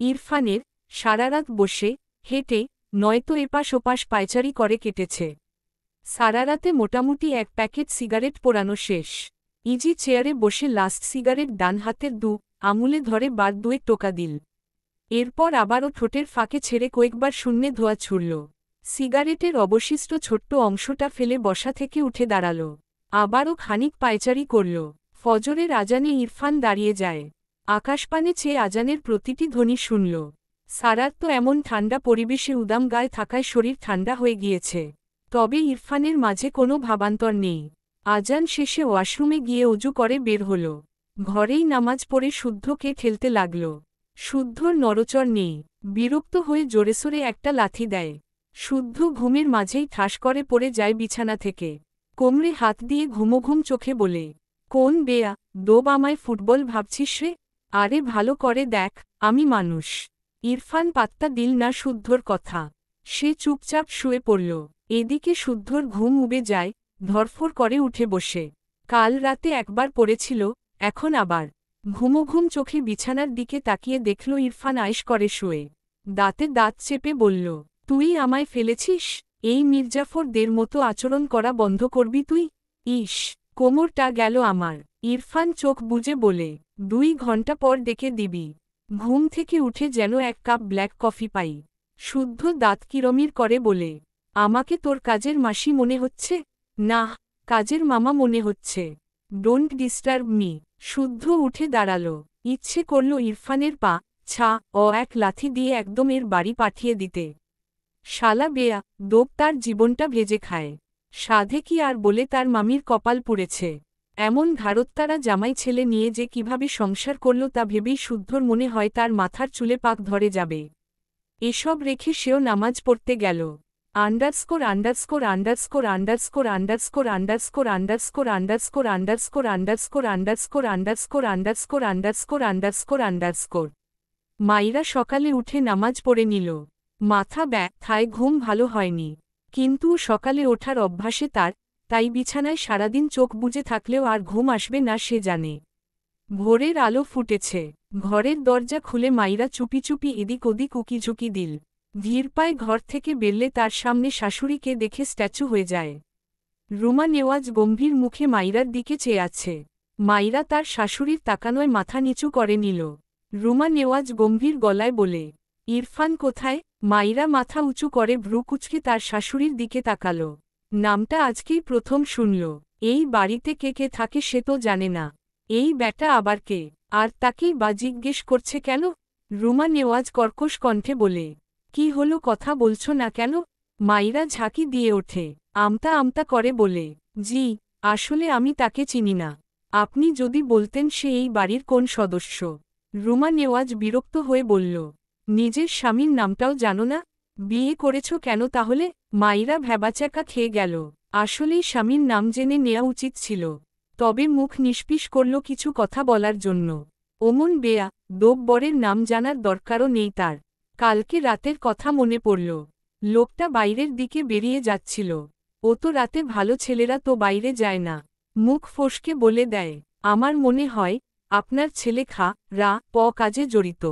ইরফানের সারারাত বসে হেঁটে নয়তো এপাশ ওপাশ পায়চারি করে কেটেছে। সারারাতে মোটামুটি 1 প্যাকেট সিগারেট পোড়ানো শেষ। ইজি চেয়ারে বসে লাস্ট সিগারেট ডান হাতের আঙুলে ধরে বার দুয়েক টোকা দিল। এরপর আবারও ঠোঁটের ফাঁকে ছেড়ে কয়েকবার শূন্যে ধোয়া ছুড়ল। সিগারেটের অবশিষ্ট ছোট্ট অংশটা ফেলে বসা থেকে উঠে দাঁড়াল। আবারও খানিক পায়চারি করল। ফজরের আজানে ইরফান দাঁড়িয়ে যায়। আকাশপানে চেয়ে আজানের প্রতিটি ধ্বনি শুনল। সারার তো এমন ঠান্ডা পরিবেশে উদাম গায়ে থাকায় শরীর ঠান্ডা হয়ে গিয়েছে। তবে ইরফানের মাঝে কোনো ভাবান্তর নেই। আজান শেষে ওয়াশরুমে গিয়ে অজু করে বের হল। ঘরেই নামাজ পড়ে শুদ্ধকে ঠেলতে লাগল। শুদ্ধর নড়চড় নেই। বিরক্ত হয়ে জোরেসোরে একটা লাথি দেয়। শুদ্ধ ঘুমের মাঝেই ঠাস করে পড়ে যায় বিছানা থেকে। কোমরে হাত দিয়ে ঘুমোঘুম চোখে বলে, কোন বেয়া দোব আমায় ফুটবল ভাবছিস রে? আরে ভালো করে দেখ, আমি মানুষ। ইরফান পাত্তা দিল না শুদ্ধর কথা। সে চুপচাপ শুয়ে পড়ল। এদিকে শুদ্ধর ঘুম উবে যায়, ধরফর করে উঠে বসে। কাল রাতে একবার পড়েছিল, এখন আবার। ঘুমোঘুম চোখে বিছানার দিকে তাকিয়ে দেখল ইরফান আয়েশ করে শুয়ে। দাঁতে দাঁত চেপে বলল, তুই আমায় ফেলেছিস? এই মির্জাফরদের মতো আচরণ করা বন্ধ করবি তুই? ইস, কোমরটা গেল আমার। ইরফান চোখ বুজে বলে, 2 ঘন্টা পর ডেকে দিবি। ঘুম থেকে উঠে যেন 1 কাপ ব্ল্যাক কফি পাই। শুদ্ধ দাঁত কিরমির করে বলে, আমাকে তোর কাজের মাসি মনে হচ্ছে? না, কাজের মামা মনে হচ্ছে। Don't disturb me. শুদ্ধ উঠে দাঁড়াল। ইচ্ছে করল ইরফানের পা এক লাথি দিয়ে একদম এর বাড়ি পাঠিয়ে দিতে। শালা বেয়া দোপ তার জীবনটা ভেজে খায়। সাধে কি আর বলে তার মামির কপাল পুড়েছে। এমন ধারত্তারা জামাই ছেলে নিয়ে যে কিভাবে সংসার করল তা ভেবেই শুদ্ধর মনে হয় তার মাথার চুলে পাক ধরে যাবে। এসব রেখে সেও নামাজ পড়তে গেল। Underscore underscore underscore underscore underscore underscore underscore underscore underscore underscore underscore underscore underscore underscore underscore underscore. মাইরা সকালে উঠে নামাজ পড়ে নিল। মাথা ব্যথায় ঘুম ভালো হয়নি। কিন্তু সকালে ওঠার অভ্যাসে তাই বিছানায় সারাদিন চোখ বুজে থাকলেও আর ঘুম আসবে না সে জানে। ভোরের আলো ফুটেছে। ঘরের দরজা খুলে মাইরা চুপি চুপি এদিক ওদিক উকিঝুঁকি দিল। ধীর পায়ে ঘর থেকে বেরলে তার সামনে শাশুড়িকে দেখে স্ট্যাচু হয়ে যায়। রুমা নেওয়াজ গম্ভীর মুখে মাইরার দিকে চেয়ে আছে। মাইরা তার শাশুড়ির তাকানোয় মাথা নিচু করে নিল। রুমা নেওয়াজ গম্ভীর গলায় বলে, ইরফান কোথায়? মাইরা মাথা উঁচু করে ভ্রু কুঁচকে তার শাশুড়ির দিকে তাকাল। নামটা আজকেই প্রথম শুনল। এই বাড়িতে কে কে থাকে সে তো জানে না। এই ব্যাটা আবার কে? আর তাকেই বা জিজ্ঞেস করছে কেন? রুমা নেওয়াজ কর্কশ কণ্ঠে বলে, কি হলো কথা বলছো না কেন? মাইরা ঝাঁকি দিয়ে ওঠে। আমতা আমতা করে বলে, জি, আসলে আমি তাকে চিনি না। আপনি যদি বলতেন সে এই বাড়ির কোন সদস্য। রুমা নেওয়াজ বিরক্ত হয়ে বলল, নিজের স্বামীর নামটাও জানো না? বিয়ে করেছ কেন তাহলে? মাইরা ভ্যাবাচ্যাকা খেয়ে গেল। আসলেই স্বামীর নাম জেনে নেওয়া উচিত ছিল। তবে মুখ নিষ্পিস করল কিছু কথা বলার জন্য। ওমন বেয়া দোপ বরের নাম জানার দরকারও নেই তার। কালকে রাতের কথা মনে পড়ল। লোকটা বাইরের দিকে বেরিয়ে যাচ্ছিল। ও তো রাতে ভালো ছেলেরা তো বাইরে যায় না। মুখ ফসকে বলে দেয়, আমার মনে হয় আপনার ছেলে কাজে জড়িত।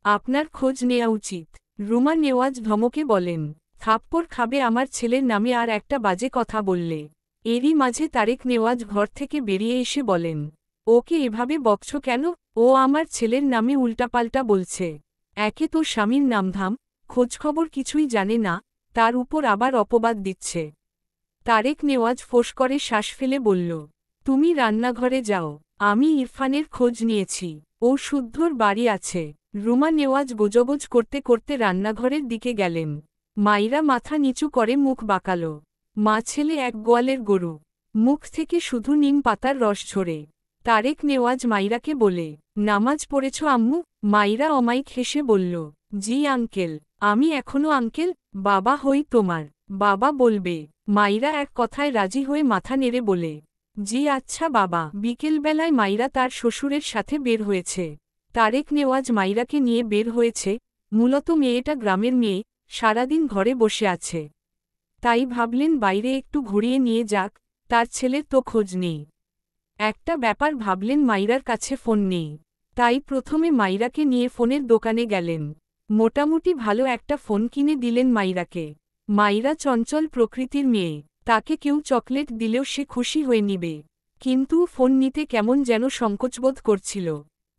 আপনার খোঁজ নেওয়া উচিত। রুমা নেওয়াজ ধমকে বলেন, থাপ্পড় খাবে আমার ছেলের নামে আর একটা বাজে কথা বললে। এরই মাঝে তারেক নেওয়াজ ঘর থেকে বেরিয়ে এসে বলেন, ওকে এভাবে বকছ কেন? ও আমার ছেলের নামে উল্টাপাল্টা বলছে। একে তো স্বামীর নামধাম খোঁজখবর কিছুই জানে না, তার উপর আবার অপবাদ দিচ্ছে। তারেক নেওয়াজ ফোঁস করে শ্বাস ফেলে বলল, তুমি রান্নাঘরে যাও, আমি ইরফানের খোঁজ নিয়েছি। ও শুদ্ধর বাড়ি আছে। রুমা নেওয়াজ গোজগোজ করতে করতে রান্নাঘরের দিকে গেলেন। মাইরা মাথা নিচু করে মুখ বাঁকাল। মা ছেলে এক গোয়ালের গরু। মুখ থেকে শুধু নিম পাতার রস ঝরে। তারেক নেওয়াজ মাইরাকে বলে, নামাজ পড়েছ আম্মু? মাইরা অমায়িক হেসে বলল, জি আঙ্কেল। আমি এখনো আঙ্কেল? বাবা হই তোমার। বাবা বলবে। মাইরা এক কথায় রাজি হয়ে মাথা নেড়ে বলে, জি আচ্ছা বাবা। বিকেলবেলায় মাইরা তার শ্বশুরের সাথে বের হয়েছে। তারেক নেওয়াজ মাইরাকে নিয়ে বের হয়েছে। মূলত মেয়েটা গ্রামের মেয়ে, সারাদিন ঘরে বসে আছে। তাই ভাবলেন বাইরে একটু ঘুরিয়ে নিয়ে যাক, তার ছেলের তো খোঁজ নেই। একটা ব্যাপার ভাবলেন মাইরার কাছে ফোন নেই। তাই প্রথমে মাইরাকে নিয়ে ফোনের দোকানে গেলেন। মোটামুটি ভালো একটা ফোন কিনে দিলেন মাইরাকে। মাইরা চঞ্চল প্রকৃতির মেয়ে, তাকে কেউ চকলেট দিলেও সে খুশি হয়ে নিবে, কিন্তু ফোন নিতে কেমন যেন সংকোচবোধ করছিল।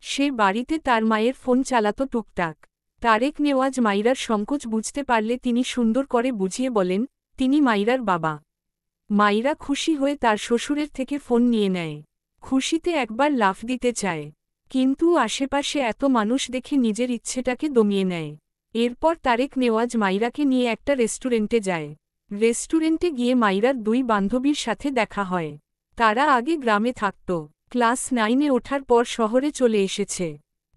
সে বাড়িতে তার মায়ের ফোন চালাতো টুকটাক। তারেক নেওয়াজ মাইরার সংকোচ বুঝতে পারলে তিনি সুন্দর করে বুঝিয়ে বলেন, তিনি মাইরার বাবা। মাইরা খুশি হয়ে তার শ্বশুরের থেকে ফোন নিয়ে নেয়। খুশিতে একবার লাফ দিতে চায়, কিন্তু আশেপাশে এত মানুষ দেখে নিজের ইচ্ছেটাকে দমিয়ে নেয়। এরপর তারেক নেওয়াজ মাইরাকে নিয়ে একটা রেস্টুরেন্টে যায়। রেস্টুরেন্টে গিয়ে মাইরার দুই বান্ধবীর সাথে দেখা হয়। তারা আগে গ্রামে থাকত, ক্লাস 9-এ ওঠার পর শহরে চলে এসেছে।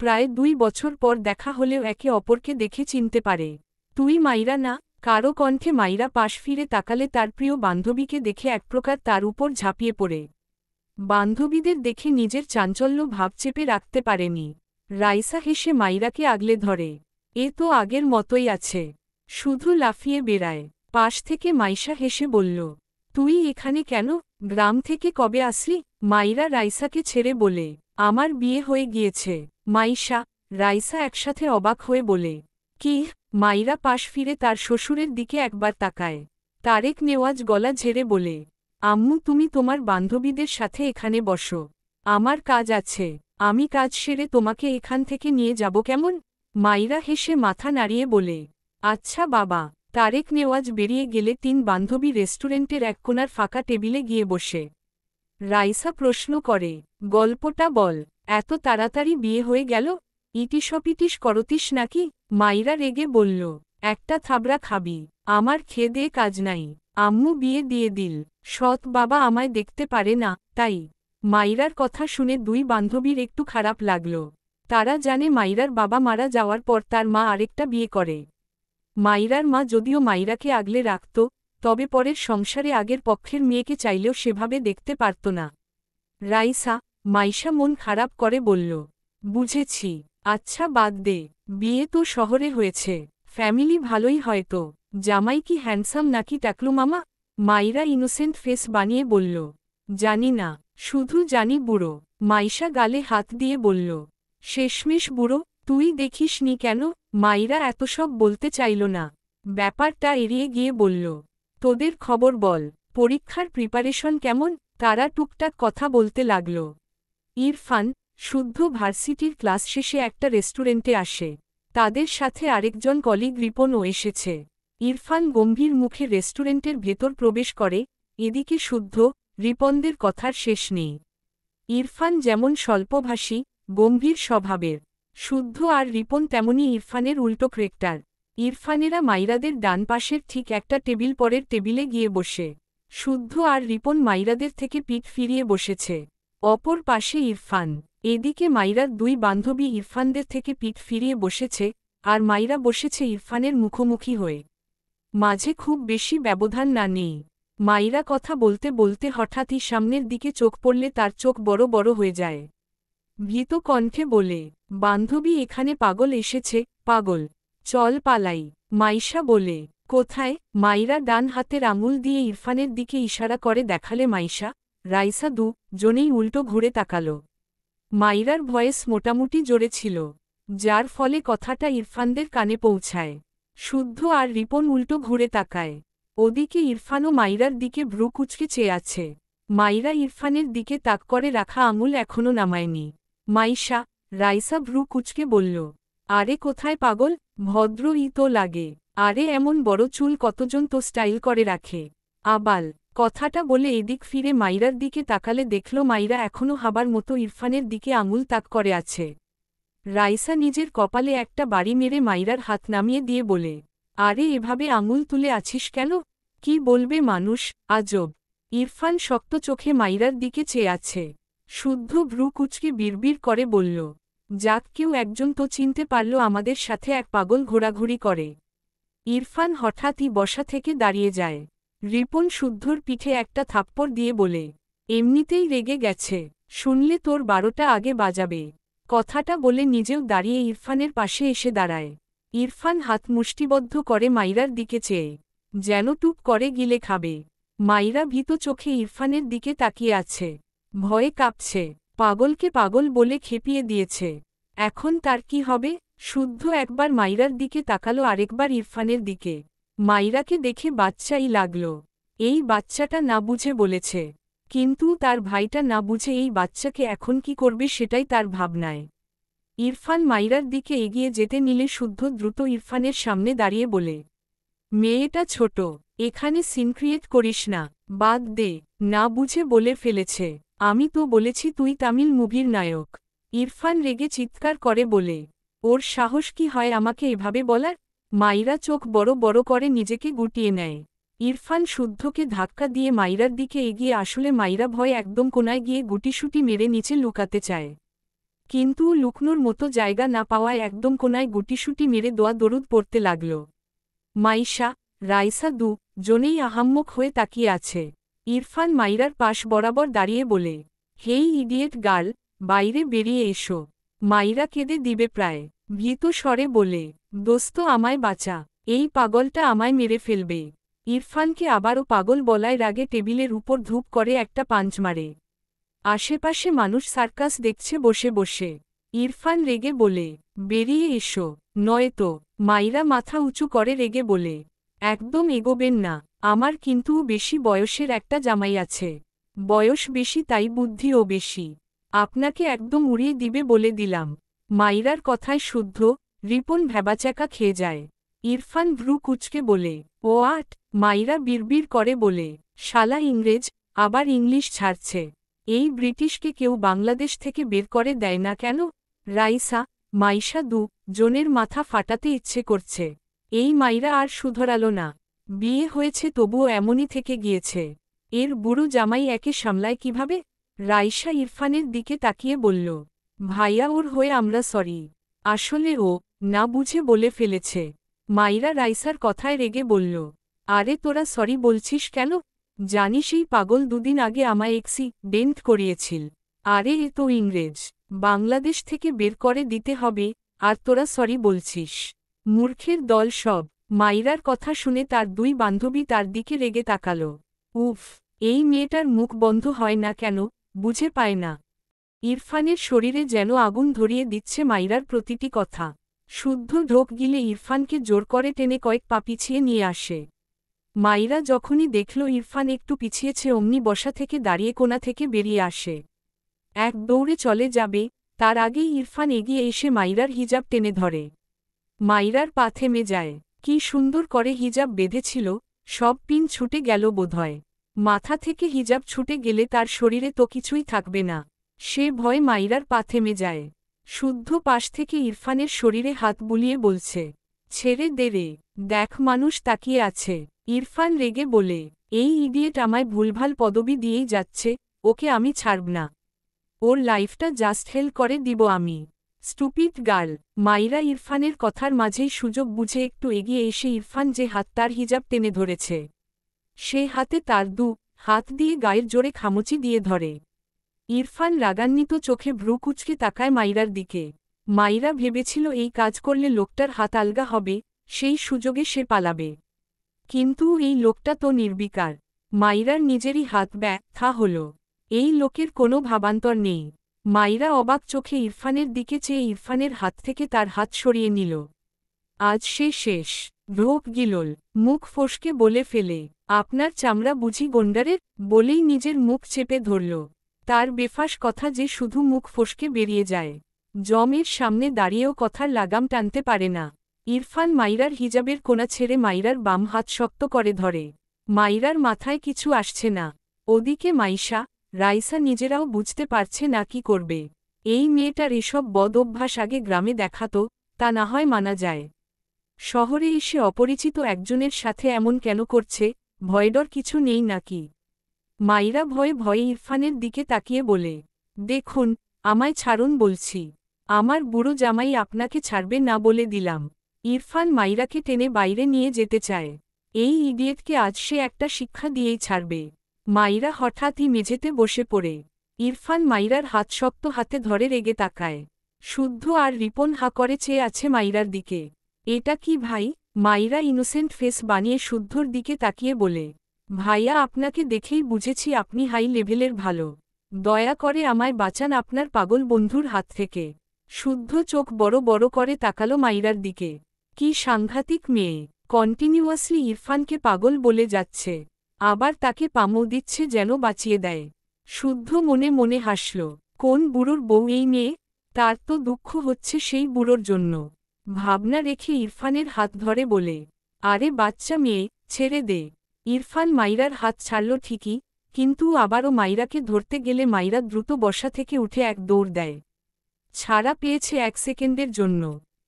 প্রায় 2 বছর পর দেখা হলেও একে অপরকে দেখে চিনতে পারে। তুই মাইরা না? কারো কণ্ঠে। মাইরা পাশ ফিরে তাকালে তার প্রিয় বান্ধবীকে দেখে একপ্রকার তার উপর ঝাঁপিয়ে পড়ে। বান্ধবীদের দেখে নিজের চাঞ্চল্য ভাব চেপে রাখতে পারেনি। রাইসা হেসে মাইরাকে আগলে ধরে। এ তো আগের মতোই আছে, শুধু লাফিয়ে বেড়ায়। পাশ থেকে মাইশা হেসে বলল, তুই এখানে কেন? গ্রাম থেকে কবে আসলি? মাইরা রাইসাকে ছেড়ে বলে, আমার বিয়ে হয়ে গিয়েছে। মাইশা, রাইসা একসাথে অবাক হয়ে বলে, কি? মাইরা পাশ ফিরে তার শ্বশুরের দিকে একবার তাকায়। তারেক নেওয়াজ গলা ঝেড়ে বলে, আম্মু তুমি তোমার বান্ধবীদের সাথে এখানে বসো, আমার কাজ আছে। আমি কাজ সেরে তোমাকে এখান থেকে নিয়ে যাব কেমন? মাইরা হেসে মাথা নাড়িয়ে বলে, আচ্ছা বাবা। তারেক নেওয়াজ বেরিয়ে গেলে 3 বান্ধবী রেস্টুরেন্টের এক কোণার ফাঁকা টেবিলে গিয়ে বসে। রাইসা প্রশ্ন করে, গল্পটা বল, এত তাড়াতাড়ি বিয়ে হয়ে গেল? ইটিসপিটিস করতিস নাকি? মাইরা রেগে বলল, একটা থাবড়া খাবি? আমার খেয়ে কাজ নাই। আম্মু বিয়ে দিয়ে দিল, সৎ বাবা আমায় দেখতে পারে না, তাই। মাইরার কথা শুনে 2 বান্ধবীর একটু খারাপ লাগল। তারা জানে মাইরার বাবা মারা যাওয়ার পর তার মা আরেকটা বিয়ে করে। মাইরার মা যদিও মাইরাকে আগলে রাখত, তবে পরের সংসারে আগের পক্ষের মেয়েকে চাইলেও সেভাবে দেখতে পারত না। রাইসা, মাইশা মন খারাপ করে বলল, বুঝেছি, আচ্ছা বাদ দে, বিয়ে তো শহরে হয়েছে, ফ্যামিলি ভালোই হয়তো। জামাই কি হ্যান্ডসাম নাকি টাকলু মামা? মাইরা ইনোসেন্ট ফেস বানিয়ে বলল, জানি না, শুধু জানি বুড়ো। মাইশা গালে হাত দিয়ে বলল, শেষমেশ বুড়ো? তুই দেখিস নি কেন? মাইরা এত সব বলতে চাইল না, ব্যাপারটা এড়িয়ে গিয়ে বলল, তোদের খবর বল, পরীক্ষার প্রিপারেশন কেমন? তারা টুকটাক কথা বলতে লাগল। ইরফান, শুদ্ধ ভার্সিটির ক্লাস শেষে একটা রেস্টুরেন্টে আসে। তাদের সাথে আরেকজন কলিগ রিপনও এসেছে। ইরফান গম্ভীর মুখে রেস্টুরেন্টের ভেতর প্রবেশ করে। এদিকে শুদ্ধ, রিপনদের কথার শেষ নেই। ইরফান যেমন স্বল্পভাষী, গম্ভীর স্বভাবের, শুদ্ধ আর রিপন তেমনি ইরফানের উল্টো ক্রেক্টার। ইরফানেরা মাইরাদের ডান পাশের ঠিক একটা টেবিল পরের টেবিলে গিয়ে বসে। শুদ্ধ আর রিপন মাইরাদের থেকে পিঠ ফিরিয়ে বসেছে। অপর পাশে ইরফান। এদিকে মাইরার 2 বান্ধবী ইরফানদের থেকে পিঠ ফিরিয়ে বসেছে, আর মাইরা বসেছে ইরফানের মুখোমুখি হয়ে। মাঝে খুব বেশি ব্যবধান না নেই। মাইরা কথা বলতে বলতে হঠাৎই সামনের দিকে চোখ পড়লে তার চোখ বড় বড় হয়ে যায়। ভীত কণ্ঠে বলে, বান্ধবী এখানে পাগল এসেছে, পাগল। চল পালাই। মাইশা বলে, কোথায়? মাইরা ডান হাতের আঙুল দিয়ে ইরফানের দিকে ইশারা করে দেখালে মাইশা, রাইসা জনেই উল্টো ঘুরে তাকাল। মাইরার ভয়েস মোটামুটি জোরে ছিল, যার ফলে কথাটা ইরফানদের কানে পৌঁছায়। শুদ্ধ আর রিপন উল্টো ঘুরে তাকায়। ওদিকে ইরফানও মাইরার দিকে ভ্রু কুঁচকে চেয়ে আছে। মাইরা ইরফানের দিকে তাক করে রাখা আঙুল এখনও নামায়নি। মাইশা, রাইসা ভ্রু কুঁচকে বলল, আরে কোথায় পাগল, ভদ্রই তো লাগে। আরে এমন বড় চুল কতজন তো স্টাইল করে রাখে। আবাল। কথাটা বলে এদিক ফিরে মাইরার দিকে তাকালে দেখল মাইরা এখনও হাবার মতো ইরফানের দিকে আঙুল তাক করে আছে। রাইসা নিজের কপালে একটা বাড়ি মেরে মাইরার হাত নামিয়ে দিয়ে বলে, আরে এভাবে আঙুল তুলে আছিস কেন? কি বলবে মানুষ, আজব। ইরফান শক্ত চোখে মাইরার দিকে চেয়ে আছে। শুদ্ধ ভ্রু কুঁচকে বিড়বিড় করে বলল, যাক কেউ একজন তো চিনতে পারল আমাদের সাথে এক পাগল ঘোরাঘুরি করে। ইরফান হঠাৎই বসা থেকে দাঁড়িয়ে যায়। রিপন শুদ্ধর পিঠে একটা থাপ্পড় দিয়ে বলে, এমনিতেই রেগে গেছে, শুনলে তোর 12টা আগে বাজাবে। কথাটা বলে নিজেও দাঁড়িয়ে ইরফানের পাশে এসে দাঁড়ায়। ইরফান হাত মুষ্টিবদ্ধ করে মাইরার দিকে চেয়ে, যেন টুপ করে গিলে খাবে। মাইরা ভীত চোখে ইরফানের দিকে তাকিয়ে আছে, ভয়ে কাঁপছে। পাগলকে পাগল বলে খেপিয়ে দিয়েছে। এখন তার কি হবে? শুদ্ধ একবার মাইরার দিকে তাকালো আরেকবার ইরফানের দিকে। মাইরাকে দেখে বাচ্চাই লাগল। এই বাচ্চাটা না বুঝে বলেছে। কিন্তু তার ভাইটা না বুঝে এই বাচ্চাকে এখন কি করবে সেটাই তার ভাবনায়। ইরফান মাইরার দিকে এগিয়ে যেতে নিলে শুদ্ধ দ্রুত ইরফানের সামনে দাঁড়িয়ে বলে, মেয়েটা ছোট, এখানে সিন ক্রিয়েট করিস না, বাদ দে। না বুঝে বলে ফেলেছে। আমি তো বলেছি তুই তামিল মুভির নায়ক। ইরফান রেগে চিৎকার করে বলে, ওর সাহস কি হয় আমাকে এভাবে বলার? মাইরা চোখ বড় বড় করে নিজেকে গুটিয়ে নেয়। ইরফান শুদ্ধকে ধাক্কা দিয়ে মাইরার দিকে এগিয়ে আসলে মাইরা ভয় একদম কোনায় গিয়ে গুটিসুটি মেরে নিচে লুকাতে চায়। কিন্তু লুকনোর মতো জায়গা না পাওয়ায় একদম কোনায় গুটিসুটি মেরে দোয়া দরুদ পড়তে লাগল। মাইশা, রাইসা জনেই আহাম্মক হয়ে তাকিয়ে আছে। ইরফান মাইরার পাশ বরাবর দাঁড়িয়ে বলে, হেই ইডিয়েট গার্ল, বাইরে বেরিয়ে এসো। মাইরা কেঁদে দিবে প্রায়। ভীত স্বরে বলে, দোস্ত আমায় বাঁচা, এই পাগলটা আমায় মেরে ফেলবে। ইরফানকে আবারও পাগল বলায় রাগে টেবিলের উপর ধূপ করে একটা পাঞ্চ মারে। আশেপাশে মানুষ সার্কাস দেখছে বসে বসে। ইরফান রেগে বলে, বেরিয়ে এসো, নয়তো। মাইরা মাথা উঁচু করে রেগে বলে, একদম এগোবেন না, আমার কিন্তু বেশি বয়সের একটা জামাই আছে। বয়স বেশি তাই বুদ্ধিও বেশি। আপনাকে একদম উড়িয়ে দিবে বলে দিলাম। মাইরার কথায় শুদ্ধ, রিপন ভ্যাবাচ্যাকা খেয়ে যায়। ইরফান ভ্রু কুচকে বলে, ও আট। মাইরা বিড়বিড় করে বলে, শালা ইংরেজ, আবার ইংলিশ ছাড়ছে। এই ব্রিটিশকে কেউ বাংলাদেশ থেকে বের করে দেয় না কেন? রাইসা, মাইশা জনের মাথা ফাটাতে ইচ্ছে করছে। এই মাইরা আর শুধরালো না। বিয়ে হয়েছে তবুও এমনই থেকে গিয়েছে। এর বুড়ো জামাই একে সামলায় কিভাবে? রাইসা ইরফানের দিকে তাকিয়ে বলল, ভাইয়া ওর হয়ে আমরা সরি। আসলে ও না বুঝে বলে ফেলেছে। মাইরা রাইসার কথায় রেগে বলল, আরে তোরা সরি বলছিস কেন? জানিস এই পাগল দুদিন আগে আমায় অ্যাক্সিডেন্ট করিয়েছিল। আরে এ তো ইংরেজ, বাংলাদেশ থেকে বের করে দিতে হবে, আর তোরা সরি বলছিস? মূর্খের দল সব। মাইরার কথা শুনে তার দুই বান্ধবী তার দিকে রেগে তাকাল। উফ, এই মেয়েটার মুখ বন্ধ হয় না কেন, বুঝে পায় না। ইরফানের শরীরে যেন আগুন ধরিয়ে দিচ্ছে মাইরার প্রতিটি কথা। শুদ্ধ ঢোক গিলে ইরফানকে জোর করে টেনে কয়েক পা পিছিয়ে নিয়ে আসে। মাইরা যখনই দেখল ইরফান একটু পিছিয়েছে অমনি বসা থেকে দাঁড়িয়ে কোণা থেকে বেরিয়ে আসে। এক দৌড়ে চলে যাবে, তার আগেই ইরফান এগিয়ে এসে মাইরার হিজাব টেনে ধরে। মাইরার পা থেমে যায়। কি সুন্দর করে হিজাব বেঁধেছিল, সব পিন ছুটে গেল বোধহয়। মাথা থেকে হিজাব ছুটে গেলে তার শরীরে তো কিছুই থাকবে না। সে ভয় মাইরার পা থেমে যায়। শুদ্ধ পাশ থেকে ইরফানের শরীরে হাত বুলিয়ে বলছে, ছেড়ে দে রে, দেখ মানুষ তাকিয়ে আছে। ইরফান রেগে বলে, এই ইডিয়েট আমায় ভুলভাল পদবি দিয়েই যাচ্ছে, ওকে আমি ছাড়ব না। ওর লাইফটা জাস্ট হেল করে দিব আমি। Stupid girl. মাইরা ইরফানের কথার মাঝেই সুযোগ বুঝে একটু এগিয়ে এসে ইরফান যে হাত তার হিজাব টেনে ধরেছে সে হাতে তার হাত দিয়ে গায়ের জোরে খামুচি দিয়ে ধরে। ইরফান রাগান্বিত চোখে ভ্রু কুচকে তাকায় মাইরার দিকে। মাইরা ভেবেছিল এই কাজ করলে লোকটার হাত আলগা হবে, সেই সুযোগে সে পালাবে। কিন্তু এই লোকটা তো নির্বিকার। মাইরার নিজেরই হাত ব্যথা হল। এই লোকের কোনো ভাবান্তর নেই। মাইরা অবাক চোখে ইরফানের দিকে চেয়ে ইরফানের হাত থেকে তার হাত সরিয়ে নিল। আজ সে শেষ। ঢোক গিলল, মুখ ফসকে বলে ফেলে, আপনার চামড়া বুঝি গন্ডারের? বলেই নিজের মুখ চেপে ধরল। তার বেফাস কথা যে শুধু মুখ ফসকে বেরিয়ে যায়। জমের সামনে দাঁড়িয়েও কথার লাগাম টানতে পারে না। ইরফান মাইরার হিজাবের কোণা ছেড়ে মাইরার বাম হাত শক্ত করে ধরে। মাইরার মাথায় কিছু আসছে না। ওদিকে মাইশা, রাইসা নিজেরাও বুঝতে পারছে না কি করবে। এই মেয়েটার এসব বদ অভ্যাস আগে গ্রামে দেখাত, তা না হয় মানা যায়। শহরে এসে অপরিচিত একজনের সাথে এমন কেন করছে, ভয়ডর কিছু নেই নাকি? মাইরা ভয়ে ভয়ে ইরফানের দিকে তাকিয়ে বলে, দেখুন, আমায় ছাড়ুন বলছি। আমার বুড়ো জামাই আপনাকে ছাড়বে না বলে দিলাম। ইরফান মাইরাকে টেনে বাইরে নিয়ে যেতে চায়। এই ইডিয়েটকে আজ সে একটা শিক্ষা দিয়েই ছাড়বে। মাইরা হঠাৎই মেঝেতে বসে পড়ে। ইরফান মাইরার হাত শক্ত হাতে ধরে রেগে তাকায়। শুদ্ধ আর রিপন হা করে চেয়ে আছে মাইরার দিকে। এটা কি ভাই? মাইরা ইনোসেন্ট ফেস বানিয়ে শুদ্ধর দিকে তাকিয়ে বলে, ভাইয়া আপনাকে দেখেই বুঝেছি আপনি হাই লেভেলের ভালো। দয়া করে আমায় বাঁচান আপনার পাগল বন্ধুর হাত থেকে। শুদ্ধ চোখ বড় বড় করে তাকালো মাইরার দিকে। কি সাংঘাতিক মেয়ে, কন্টিনিউয়াসলি ইরফানকে পাগল বলে যাচ্ছে, আবার তাকে পামো দিচ্ছে যেন বাঁচিয়ে দেয়। শুদ্ধ মনে মনে হাসল, কোন বুড়োর বউ এই মেয়ে? তার তো দুঃখ হচ্ছে সেই বুড়োর জন্য। ভাবনা রেখে ইরফানের হাত ধরে বলে, আরে বাচ্চা মেয়ে, ছেড়ে দে। ইরফান মাইরার হাত ছাড়ল ঠিকই, কিন্তু আবারও মাইরাকে ধরতে গেলে মাইরা দ্রুত বসা থেকে উঠে এক দৌড় দেয়। ছাড়া পেয়েছে 1 সেকেন্ডের জন্য,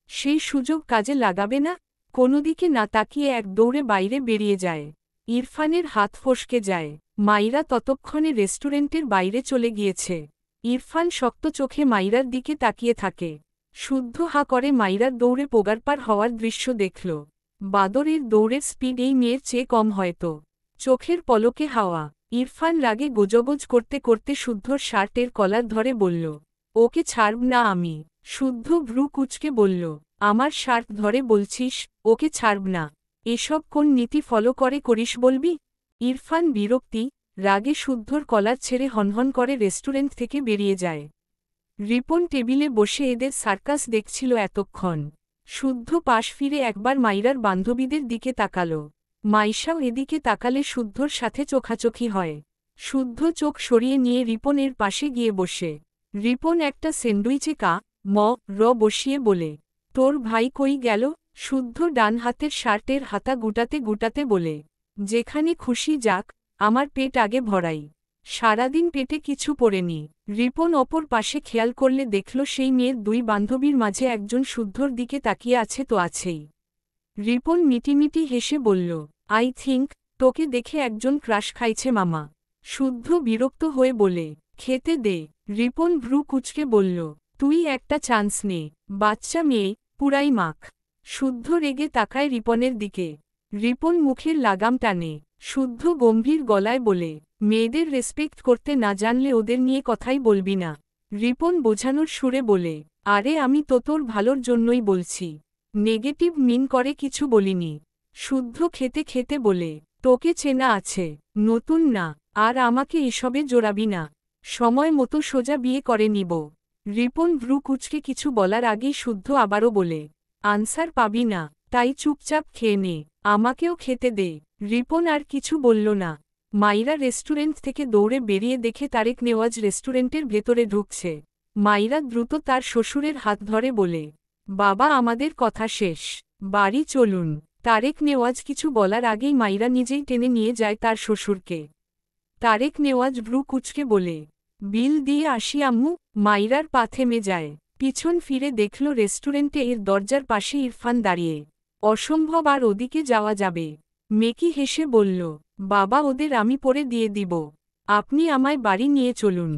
সেই সুযোগ কাজে লাগাবে না? কোনোদিকে না তাকিয়ে এক দৌড়ে বাইরে বেরিয়ে যায়। ইরফানের হাত ফসকে যায়। মাইরা ততক্ষণে রেস্টুরেন্টের বাইরে চলে গিয়েছে। ইরফান শক্ত চোখে মাইরার দিকে তাকিয়ে থাকে। শুদ্ধ হা করে মাইরার দৌড়ে পোগারপার হওয়ার দৃশ্য দেখল। বাদরের দৌড়ের স্পিড এই মেয়ের চেয়ে কম হয়তো। চোখের পলকে হাওয়া। ইরফান রাগে গোজগোজ করতে করতে শুদ্ধর শার্টের কলার ধরে বলল, ওকে ছাড়ব না আমি। শুদ্ধ ভ্রু কুঁচকে বলল, আমার শার্ট ধরে বলছিস ওকে ছাড়ব না? এসব কোন নীতি ফলো করে করিস বলবি? ইরফান বিরক্তি রাগে শুদ্ধর কলার ছেড়ে হনহন করে রেস্টুরেন্ট থেকে বেরিয়ে যায়। রিপন টেবিলে বসে এদের সার্কাস দেখছিল এতক্ষণ। শুদ্ধ পাশ ফিরে একবার মাইরার বান্ধবীদের দিকে তাকাল। মাইশাও এদিকে তাকালে শুদ্ধর সাথে চোখাচোখি হয়। শুদ্ধ চোখ সরিয়ে নিয়ে রিপনের পাশে গিয়ে বসে। রিপন একটা স্যান্ডউইচে বসিয়ে বলে, তোর ভাই কই গেল? শুদ্ধ ডান হাতের শার্টের হাতা গুটাতে গুটাতে বলে, যেখানে খুশি যাক, আমার পেট আগে ভরাই। সারাদিন পেটে কিছু পড়েনি। রিপন অপর পাশে খেয়াল করলে দেখল সেই মেয়ের 2 বান্ধবীর মাঝে একজন শুদ্ধর দিকে তাকিয়ে আছে তো আছেই। রিপন মিটিমিটি হেসে বলল, আই থিঙ্ক তোকে দেখে একজন ক্রাশ খাইছে মামা। শুদ্ধ বিরক্ত হয়ে বলে, খেতে দে। রিপন ভ্রু কুঁচকে বলল, তুই একটা চান্স নে, বাচ্চা মেয়ে, পুরাই মাখ। শুদ্ধ রেগে তাকায় রিপনের দিকে। রিপন মুখের লাগাম টানে। শুদ্ধ গম্ভীর গলায় বলে, মেয়েদের রেসপেক্ট করতে না জানলে ওদের নিয়ে কথাই বলবি না। রিপন বোঝানোর সুরে বলে, আরে আমি তো তোর ভালোর জন্যই বলছি, নেগেটিভ মিন করে কিছু বলিনি। শুদ্ধ খেতে খেতে বলে, তোকে চেনা আছে, নতুন না, আর আমাকে এসবে জোড়াবি না। সময় মতো সোজা বিয়ে করে নিব। রিপন ভ্রু কুঁচকে কিছু বলার আগেই শুদ্ধ আবারও বলে, আনসার পাবি না, তাই চুপচাপ খেয়ে নে, আমাকেও খেতে দে। রিপন আর কিছু বলল না। মাইরা রেস্টুরেন্ট থেকে দৌড়ে বেরিয়ে দেখে তারেক নেওয়াজ রেস্টুরেন্টের ভেতরে ঢুকছে। মাইরা দ্রুত তার শ্বশুরের হাত ধরে বলে, বাবা আমাদের কথা শেষ, বাড়ি চলুন। তারেক নেওয়াজ কিছু বলার আগেই মাইরা নিজেই টেনে নিয়ে যায় তার শ্বশুরকে। তারেক নেওয়াজ ভ্রু কুঁচকে বলে, বিল দিয়ে আসি আম্মু। মাইরার পা থেমে যায়। পিছন ফিরে দেখল রেস্টুরেন্টে এর দরজার পাশে ইরফান দাঁড়িয়ে। অসম্ভব আর ওদিকে যাওয়া যাবে। মেকি হেসে বলল, বাবা ওদের আমি পরে দিয়ে দিব, আপনি আমায় বাড়ি নিয়ে চলুন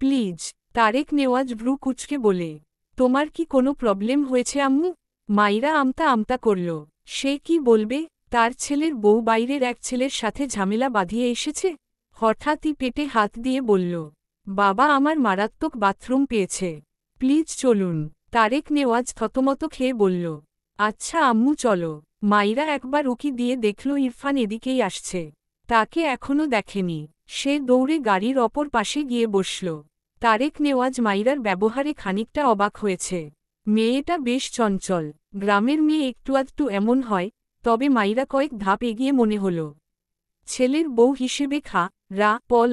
প্লিজ। তারেক নেওয়াজ ভ্রু কুঁচকে বলে, তোমার কি কোনো প্রবলেম হয়েছে আম্মু? মাইরা আমতা আমতা করল। সে কি বলবে, তার ছেলের বউ বাইরের এক ছেলের সাথে ঝামেলা বাঁধিয়ে এসেছে? হঠাৎই পেটে হাত দিয়ে বলল, বাবা আমার মারাত্মক বাথরুম পেয়েছে, প্লিজ চলুন। তারেক নেওয়াজ থতমত খেয়ে বলল, আচ্ছা আম্মু চলো। মাইরা একবার উকি দিয়ে দেখল ইরফান এদিকেই আসছে। তাকে এখনও দেখেনি। সে দৌড়ে গাড়ির অপর পাশে গিয়ে বসল। তারেক নেওয়াজ মাইরার ব্যবহারে খানিকটা অবাক হয়েছে। মেয়েটা বেশ চঞ্চল। গ্রামের মেয়ে একটু আধটু এমন হয়, তবে মাইরা কয়েক ধাপ এগিয়ে মনে হল। ছেলের বউ হিসেবে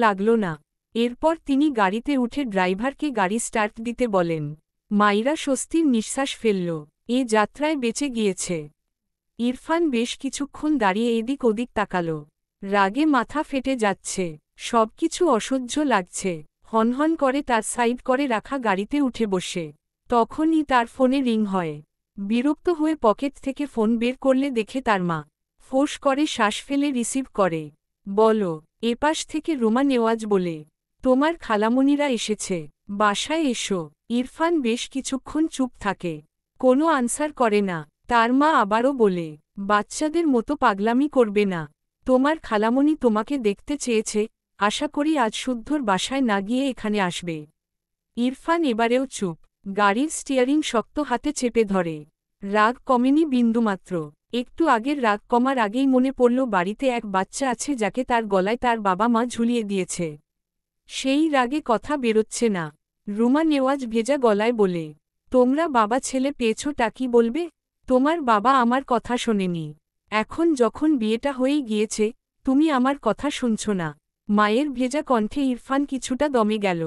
লাগল না। এরপর তিনি গাড়িতে উঠে ড্রাইভারকে গাড়ি স্টার্ট দিতে বলেন। মাইরা স্বস্তির নিঃশ্বাস ফেলল, এ যাত্রায় বেঁচে গিয়েছে। ইরফান বেশ কিছুক্ষণ দাঁড়িয়ে এদিক ওদিক তাকাল। রাগে মাথা ফেটে যাচ্ছে, সবকিছু অসহ্য লাগছে। হনহন করে তার সাইড করে রাখা গাড়িতে উঠে বসে। তখনই তার ফোনে রিং হয়। বিরক্ত হয়ে পকেট থেকে ফোন বের করলে দেখে তার মা। ফোঁস করে শ্বাস ফেলে রিসিভ করে। বলো, এপাশ থেকে রুমা নেওয়াজ বলে, তোমার খালামণিরা এসেছে, বাসায় এসো। ইরফান বেশ কিছুক্ষণ চুপ থাকে, কোনো আনসার করে না। তার মা আবারও বলে, বাচ্চাদের মতো পাগলামি করবে না, তোমার খালামণি তোমাকে দেখতে চেয়েছে, আশা করি আজ শুদ্ধর বাসায় না গিয়ে এখানে আসবে। ইরফান এবারেও চুপ, গাড়ির স্টিয়ারিং শক্ত হাতে চেপে ধরে। রাগ কমেনি বিন্দুমাত্র। একটু আগের রাগ কমার আগেই মনে পড়ল বাড়িতে এক বাচ্চা আছে যাকে তার গলায় তার বাবা মা ঝুলিয়ে দিয়েছে। সেই রাগে কথা বেরোচ্ছে না। রুমা নেওয়াজ ভেজা গলায় বলে, তোমরা বাবা ছেলে পেয়েছটা কি বলবে? তোমার বাবা আমার কথা শোনেনি। এখন যখন বিয়েটা হয়েই গিয়েছে, তুমি আমার কথা শুনছ না। মায়ের ভেজা কণ্ঠে ইরফান কিছুটা দমে গেল।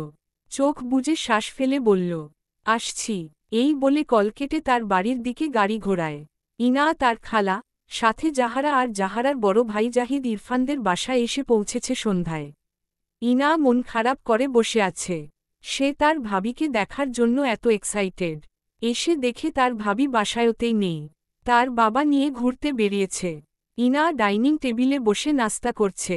চোখ বুজে শ্বাস ফেলে বলল, আসছি। এই বলে কল কেটে তার বাড়ির দিকে গাড়ি ঘোরায়। ইনা তার খালা, সাথে জাহারা আর জাহারার বড় ভাই জাহিদ ইরফানদের বাসায় এসে পৌঁছেছে সন্ধ্যায়। ইনা মন খারাপ করে বসে আছে। সে তার ভাবিকে দেখার জন্য এত এক্সাইটেড। এসে দেখে তার ভাবি বাসায়তেই নেই। তার বাবা নিয়ে ঘুরতে বেরিয়েছে। ইনা ডাইনিং টেবিলে বসে নাস্তা করছে।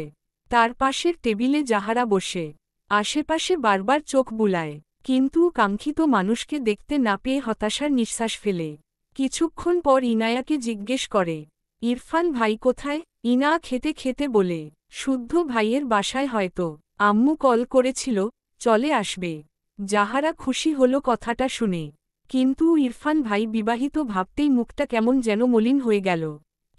তার পাশের টেবিলে জাহারা বসে আশেপাশে বারবার চোখ বুলায়, কিন্তু কাঙ্ক্ষিত মানুষকে দেখতে না পেয়ে হতাশার নিঃশ্বাস ফেলে। কিছুক্ষণ পর ইনায়াকে জিজ্ঞেস করে, ইরফান ভাই কোথায়? ইনা খেতে খেতে বলে, শুদ্ধ ভাইয়ের বাসায় হয়তো। আম্মু কল করেছিল, চলে আসবে। জাহারা খুশি হলো কথাটা শুনে। কিন্তু ইরফান ভাই বিবাহিত ভাবতেই মুখটা কেমন যেন মলিন হয়ে গেল।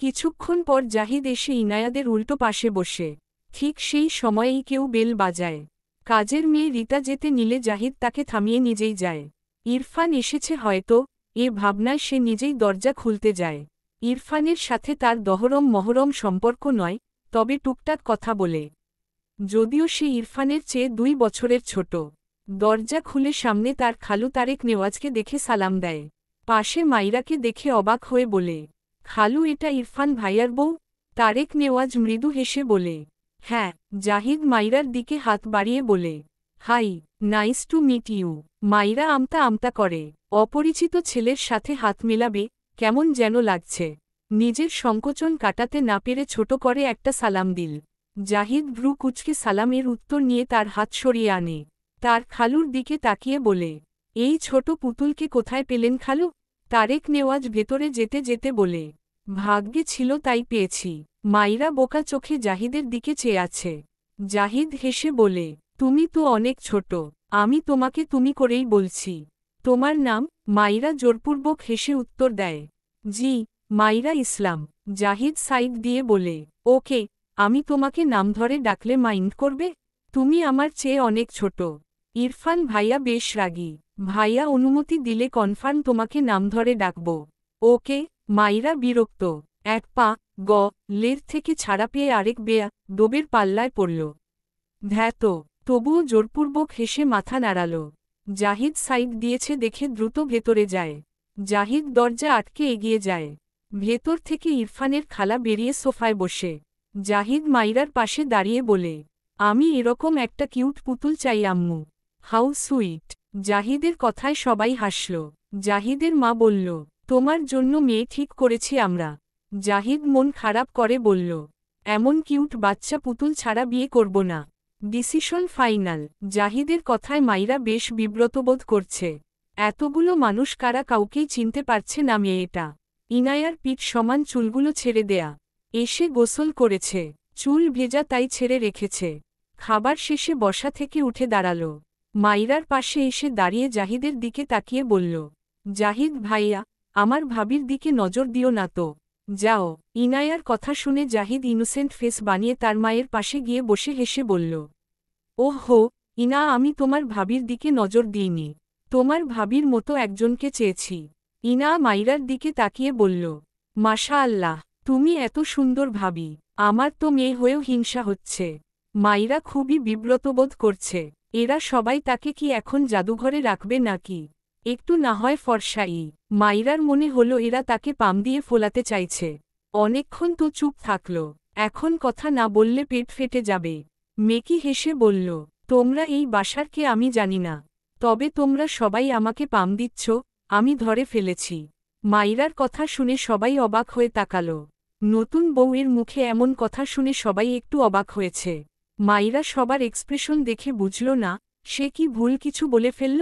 কিছুক্ষণ পর জাহিদ এসে ইনায়াদের উল্টো পাশে বসে। ঠিক সেই সময়েই কেউ বেল বাজায়। কাজের মেয়ে রিতা যেতে নিলে জাহিদ তাকে থামিয়ে নিজেই যায়। ইরফান এসেছে হয়তো, এ ভাবনায় সে নিজেই দরজা খুলতে যায়। ইরফানের সাথে তার দহরম মহরম সম্পর্ক নয়, তবে টুকটাক কথা বলে। যদিও সে ইরফানের চেয়ে 2 বছরের ছোট। দরজা খুলে সামনে তার খালু তারেক নেওয়াজকে দেখে সালাম দেয়। পাশে মাইরাকে দেখে অবাক হয়ে বলে, খালু এটা ইরফান ভাইয়ার বউ? তারেক নেওয়াজ মৃদু হেসে বলে, হ্যাঁ। জাহিদ মাইরার দিকে হাত বাড়িয়ে বলে, hi, nice to meet you. Maira আমতা আমতা করে। অপরিচিত ছেলের সাথে হাত মেলাবে, কেমন যেন লাগছে। নিজের সংকোচন কাটাতে না পেরে ছোট করে একটা সালাম দিল। জাহিদ ভ্রু কুচকে সালামের উত্তর নিয়ে তার হাত সরিয়ে আনে। তার খালুর দিকে তাকিয়ে বলে, এই ছোট পুতুলকে কোথায় পেলেন খালু? তারেক নেওয়াজ ভেতরে যেতে যেতে বলে, ভাগ্যে ছিল তাই পেয়েছি। মাইরা বোকা চোখে জাহিদের দিকে চেয়ে আছে। জাহিদ হেসে বলে, তুমি তো অনেক ছোট, আমি তোমাকে তুমি করেই বলছি। তোমার নাম? মাইরা জোরপূর্বক হেসে উত্তর দেয়, জি, মাইরা ইসলাম। জাহিদ সাইড দিয়ে বলে, ওকে, আমি তোমাকে নাম ধরে ডাকলে মাইন্ড করবে? তুমি আমার চেয়ে অনেক ছোট। ইরফান ভাইয়া বেশ রাগী। ভাইয়া অনুমতি দিলে কনফার্ম তোমাকে নাম ধরে ডাকব। ওকে। মাইরা বিরক্ত। এক পা লের থেকে ছাড়া পেয়ে আরেক বেয়া ডোবের পাল্লায় পড়ল। ধ্যাত। তবুও জোরপূর্বক হেসে মাথা নাড়াল। জাহিদ সাইড দিয়েছে দেখে দ্রুত ভেতরে যায়। জাহিদ দরজা আটকে এগিয়ে যায়। ভেতর থেকে ইরফানের খালা বেরিয়ে সোফায় বসে। জাহিদ মাইরার পাশে দাঁড়িয়ে বলে, আমি এরকম একটা কিউট পুতুল চাই আম্মু। How sweet. জাহিদের কথায় সবাই হাসল। জাহিদের মা বলল, তোমার জন্য মেয়ে ঠিক করেছি আমরা। জাহিদ মন খারাপ করে বলল, এমন কিউট বাচ্চা পুতুল ছাড়া বিয়ে করব না। Decision final. জাহিদের কথায় মাইরা বেশ বিব্রতবোধ করছে। এতগুলো মানুষ কারা কাউকেই চিনতে পারছে না মেয়েটা। ইনায়ার পিঠ সমান চুলগুলো ছেড়ে দেয়া। এসে গোসল করেছে, চুল ভেজা তাই ছেড়ে রেখেছে। খাবার শেষে বসা থেকে উঠে দাঁড়াল। মাইরার পাশে এসে দাঁড়িয়ে জাহিদের দিকে তাকিয়ে বলল, জাহিদ ভাইয়া, আমার ভাবির দিকে নজর দিও না তো। যাও। ইনায়ার কথা শুনে জাহিদ ইনোসেন্ট ফেস বানিয়ে তার মায়ের পাশে গিয়ে বসে হেসে বলল, ওহো, ইনা, আমি তোমার ভাবির দিকে নজর দিইনি। তোমার ভাবির মতো একজনকে চেয়েছি। ইনা মাইরার দিকে তাকিয়ে বলল, মাশা আল্লাহ, তুমি এত সুন্দর ভাবি। আমার তো মেয়ে হয়েও হিংসা হচ্ছে। মাইরা খুবই বিব্রতবোধ করছে। এরা সবাই তাকে কি এখন জাদুঘরে রাখবে নাকি? একটু না হয় ফর্সাই। মাইরার মনে হলো এরা তাকে পাম দিয়ে ফোলাতে চাইছে। অনেকক্ষণ তো চুপ থাকল। এখন কথা না বললে পেট ফেটে যাবে। মেকি হেসে বলল, তোমরা এই বাসার কে আমি জানি না, তবে তোমরা সবাই আমাকে পাম দিচ্ছ, আমি ধরে ফেলেছি। মাইরার কথা শুনে সবাই অবাক হয়ে তাকাল। নতুন বউয়ের মুখে এমন কথা শুনে সবাই একটু অবাক হয়েছে। মাইরা সবার এক্সপ্রেশন দেখে বুঝল না সে কি ভুল কিছু বলে ফেলল।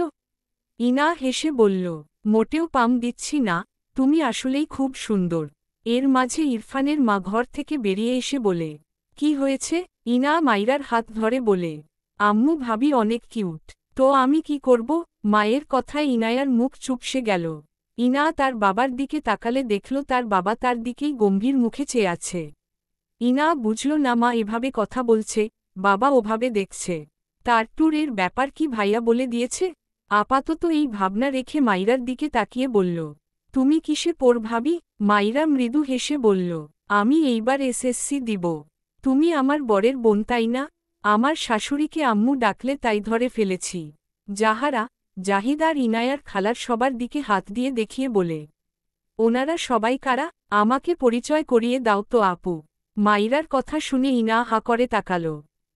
ইনা হেসে বলল, মোটেও পাম দিচ্ছি না, তুমি আসলেই খুব সুন্দর। এর মাঝে ইরফানের মা ঘর থেকে বেরিয়ে এসে বলে, কি হয়েছে? ইনা মাইরার হাত ধরে বলে, আম্মু ভাবি অনেক কিউট। তো আমি কি করব? মায়ের কথায় ইনায়ার মুখ চুপসে গেল। ইনা তার বাবার দিকে তাকালে দেখল তার বাবা তার দিকেই গম্ভীর মুখে চেয়ে আছে। ইনা বুঝল না মা এভাবে কথা বলছে, বাবা ওভাবে দেখছে। তার ট্যুরের ব্যাপার কি ভাইয়া বলে দিয়েছে? আপাতত এই ভাবনা রেখে মাইরার দিকে তাকিয়ে বলল, তুমি কিসে পড় ভাবি? মাইরা মৃদু হেসে বলল, আমি এইবার এসএসসি দিব। তুমি আমার বরের বোন তাই না? আমার শাশুড়িকে আম্মু ডাকলে তাই ধরে ফেলেছি। জাহারা, জাহিদ আর ইনায়ার খালার সবার দিকে হাত দিয়ে দেখিয়ে বলে, ওনারা সবাই কারা? আমাকে পরিচয় করিয়ে দাও তো আপু। মাইরার কথা শুনে ইনা হা করে তাকাল।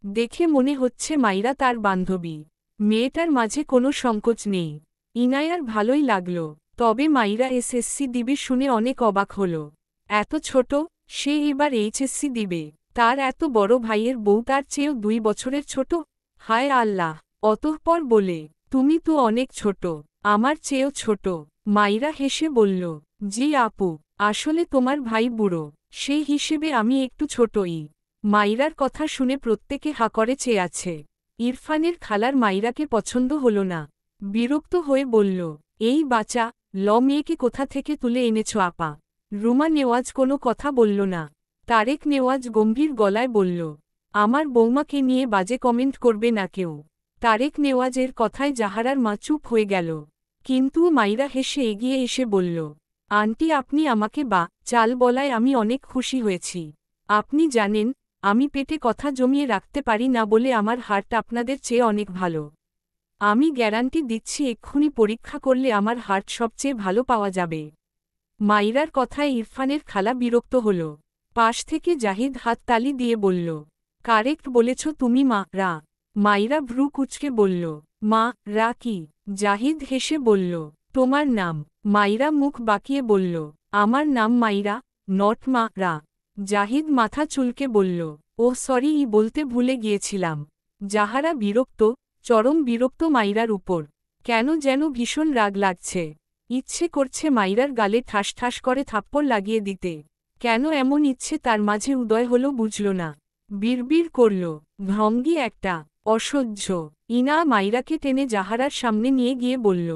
দেখে মনে হচ্ছে মাইরা তার বান্ধবী। মেয়েটার মাঝে কোনো সংকোচ নেই। ইনায়ার ভালোই লাগল, তবে মাইরা এসএসসি দিবে শুনে অনেক অবাক হল। এত ছোট, সে এবার এইচএসসি দিবে। তার এত বড় ভাইয়ের বউ তার চেয়েও 2 বছরের ছোট। হায় আল্লাহ! অতঃপর বলে, তুমি তো অনেক ছোট, আমার চেয়েও ছোট। মাইরা হেসে বলল, জি আপু, আসলে তোমার ভাই বুড়ো, সেই হিসেবে আমি একটু ছোটই। মাইরার কথা শুনে প্রত্যেকে হা করে চেয়ে আছে। ইরফানের খালার মাইরাকে পছন্দ হল না। বিরক্ত হয়ে বলল, এই বাচ্চা মেয়েকে কোথা থেকে তুলে এনেছ আপা? রুমা নেওয়াজ কোনো কথা বলল না। তারেক নেওয়াজ গম্ভীর গলায় বলল, আমার বৌমাকে নিয়ে বাজে কমেন্ট করবে না কেউ। তারেক নেওয়াজের কথায় জাহারার মা চুপ হয়ে গেল। কিন্তু মাইরা হেসে এগিয়ে এসে বলল, আন্টি আপনি আমাকে চাল বলায় আমি অনেক খুশি হয়েছি। আপনি জানেন, আমি পেটে কথা জমিয়ে রাখতে পারি না বলে আমার হার্ট আপনাদের চেয়ে অনেক ভালো। আমি গ্যারান্টি দিচ্ছি এক্ষুনি পরীক্ষা করলে আমার হার্ট সবচেয়ে ভালো পাওয়া যাবে। মাইরার কথায় ইরফানের খালা বিরক্ত হল। পাশ থেকে জাহিদ হাত তালি দিয়ে বলল, কারেক্ট বলেছ তুমি মা। মাইরা ভ্রু কুচকে বলল, মা কি? জাহিদ হেসে বলল, তোমার নাম? মাইরা মুখ বাঁকিয়ে বলল, আমার নাম মাইরা, নট মা। জাহিদ মাথা চুলকে বলল, ও সরি বলতে ভুলে গিয়েছিলাম। জাহারা বিরক্ত, চরম বিরক্ত মাইরার উপর। কেন যেন ভীষণ রাগ লাগছে। ইচ্ছে করছে মাইরার গালে ঠাস ঠাস করে থাপ্পড় লাগিয়ে দিতে। কেন এমন ইচ্ছে তার মাঝে উদয় হল বুঝল না। বিড়বিড় করল, ভঙ্গি একটা, অসহ্য। ইনা মাইরাকে টেনে জাহারার সামনে নিয়ে গিয়ে বলল,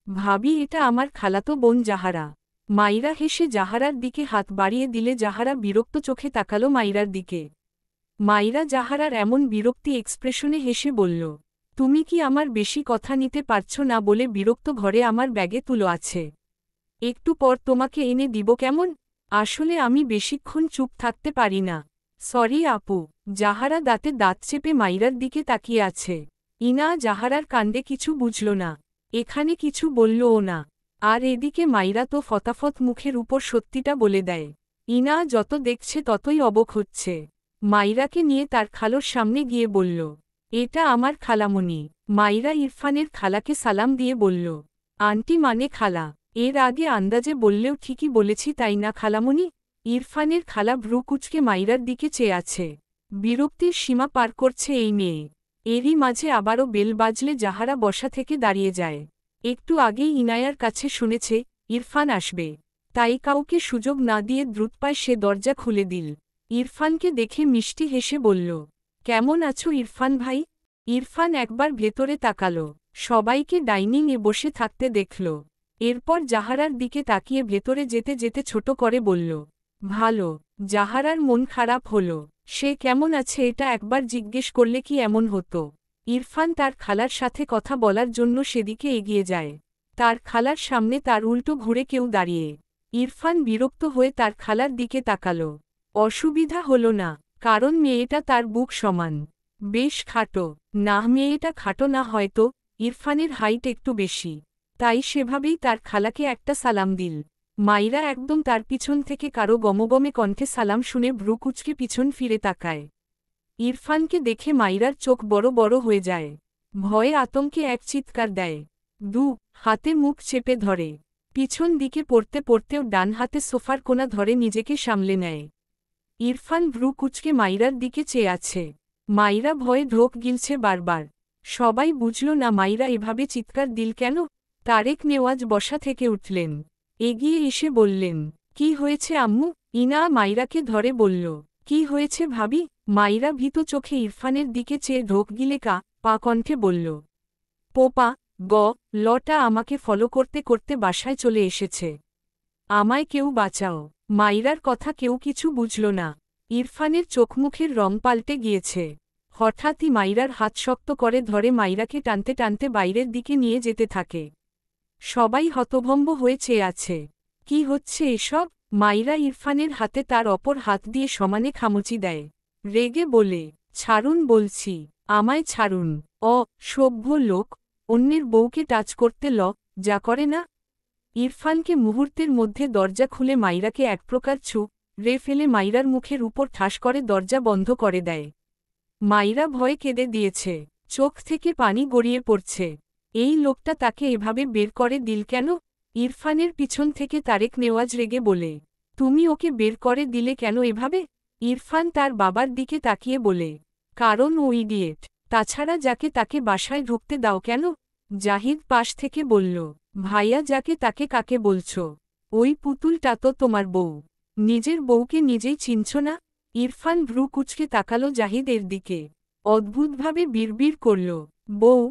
ভাবি এটা আমার খালাতো বোন জাহারা। মাইরা হেসে জাহারার দিকে হাত বাড়িয়ে দিলে জাহারা বিরক্ত চোখে তাকালো মাইরার দিকে। মাইরা জাহারার এমন বিরক্তি এক্সপ্রেশনে হেসে বলল, তুমি কি আমার বেশি কথা নিতে পারছ না বলে বিরক্ত? ঘরে আমার ব্যাগে তুলো আছে, একটু পর তোমাকে এনে দিব কেমন? আসলে আমি বেশিক্ষণ চুপ থাকতে পারি না। সরি আপু। জাহারা দাঁতে দাঁত চেপে মাইরার দিকে তাকিয়ে আছে। ইনা জাহারার কাণ্ডে কিছু বুঝল না, এখানে কিছু বললও না। আর এদিকে মাইরা তো ফতাফত মুখের উপর সত্যিটা বলে দেয়। ইনা যত দেখছে ততই অবাক হচ্ছে। মাইরাকে নিয়ে তার খালোর সামনে গিয়ে বলল, এটা আমার খালামণি। মাইরা ইরফানের খালাকে সালাম দিয়ে বলল, আন্টি মানে খালা। এর আগে আন্দাজে বললেও ঠিকই বলেছি তাই না খালামণি? ইরফানের খালা ভ্রু কুচকে মাইরার দিকে চেয়ে আছে। বিরক্তির সীমা পার করছে এই মেয়ে। এরই মাঝে আবারও বেল বাজলে জাহারা বসা থেকে দাঁড়িয়ে যায়। একটু আগেই ইনায়ার কাছে শুনেছে ইরফান আসবে, তাই কাউকে সুযোগ না দিয়ে দ্রুতপায় সে দরজা খুলে দিল। ইরফানকে দেখে মিষ্টি হেসে বলল, কেমন আছো ইরফান ভাই? ইরফান একবার ভেতরে তাকাল, সবাইকে ডাইনিংয়ে বসে থাকতে দেখল। এরপর জাহারার দিকে তাকিয়ে ভেতরে যেতে যেতে ছোট করে বলল, ভালো। জাহারার মন খারাপ হল। সে কেমন আছে এটা একবার জিজ্ঞেস করলে কি এমন হতো? ইরফান তার খালার সাথে কথা বলার জন্য সেদিকে এগিয়ে যায়। তার খালার সামনে তার উল্টো ঘুরে কেউ দাঁড়িয়ে। ইরফান বিরক্ত হয়ে তার খালার দিকে তাকাল। অসুবিধা হল না, কারণ মেয়েটা তার বুক সমান, বেশ খাটো। না মেয়েটা খাটো না হয়তো, ইরফানের হাইট একটু বেশি, তাই সেভাবেই তার খালাকে একটা সালাম দিল। মাইরা একদম তার পিছন থেকে কারো গমগমে কণ্ঠে সালাম শুনে ভ্রু কুচকে পিছন ফিরে তাকায়। ইরফানকে দেখে মাইরার চোখ বড় বড় হয়ে যায়। ভয়ে আতঙ্কে এক চিৎকার দেয়। হাতে মুখ চেপে ধরে। পিছন দিকে পড়তে পড়তেও ডান হাতে সোফার কোণা ধরে নিজেকে সামলে নেয়। ইরফান ভ্রু কুচকে মাইরার দিকে চেয়ে আছে। মাইরা ভয়ে ঢোক গিলছে বারবার। সবাই বুঝল না মাইরা এভাবে চিৎকার দিল কেন। তারেক নেওয়াজ বসা থেকে উঠলেন, এগিয়ে এসে বললেন, কি হয়েছে আম্মু? ইনা মাইরাকে ধরে বলল, কি হয়েছে ভাবি? মাইরা ভীত চোখে ইরফানের দিকে চেয়ে ঢোক গিলে পা কণ্ঠে বলল, পোপা লটা আমাকে ফলো করতে করতে বাসায় চলে এসেছে। আমায় কেউ বাঁচাও। মাইরার কথা কেউ কিছু বুঝল না। ইরফানের চোখমুখের রং পাল্টে গিয়েছে। হঠাৎই মাইরার হাত শক্ত করে ধরে মাইরাকে টানতে টানতে বাইরের দিকে নিয়ে যেতে থাকে। সবাই হতভম্ব হয়ে চেয়ে আছে। কি হচ্ছে এসব? মাইরা ইরফানের হাতে তার অপর হাত দিয়ে সমানে খামুচি দেয়। রেগে বলে, ছাড়ুন বলছি, আমায় ছাড়ুন। সভ্য লোক, অন্যের বউকে টাচ করতে যা করে না। ইরফানকে মুহূর্তের মধ্যে দরজা খুলে মাইরাকে এক প্রকার রে ফেলে মাইরার মুখের উপর ঠাস করে দরজা বন্ধ করে দেয়। মাইরা ভয়ে কেঁদে দিয়েছে, চোখ থেকে পানি গড়িয়ে পড়ছে। এই লোকটা তাকে এভাবে বের করে দিল কেন? ইরফানের পিছন থেকে তারেক নেওয়াজ রেগে বলে, তুমি ওকে বের করে দিলে কেন এভাবে? ইরফান তার বাবার দিকে তাকিয়ে বলে, কারণ ও ইডিয়েট। তাছাড়া যাকে তাকে বাসায় ঢুকতে দাও কেন? জাহিদ পাশ থেকে বলল, ভাইয়া যাকে তাকে কাকে বলছ? ওই পুতুলটা তো তোমার বউ। নিজের বউকে নিজেই চিনছ না? ইরফান ভ্রু কুচকে তাকালো জাহিদের দিকে। অদ্ভুতভাবে বিড়বিড় করল, বউ।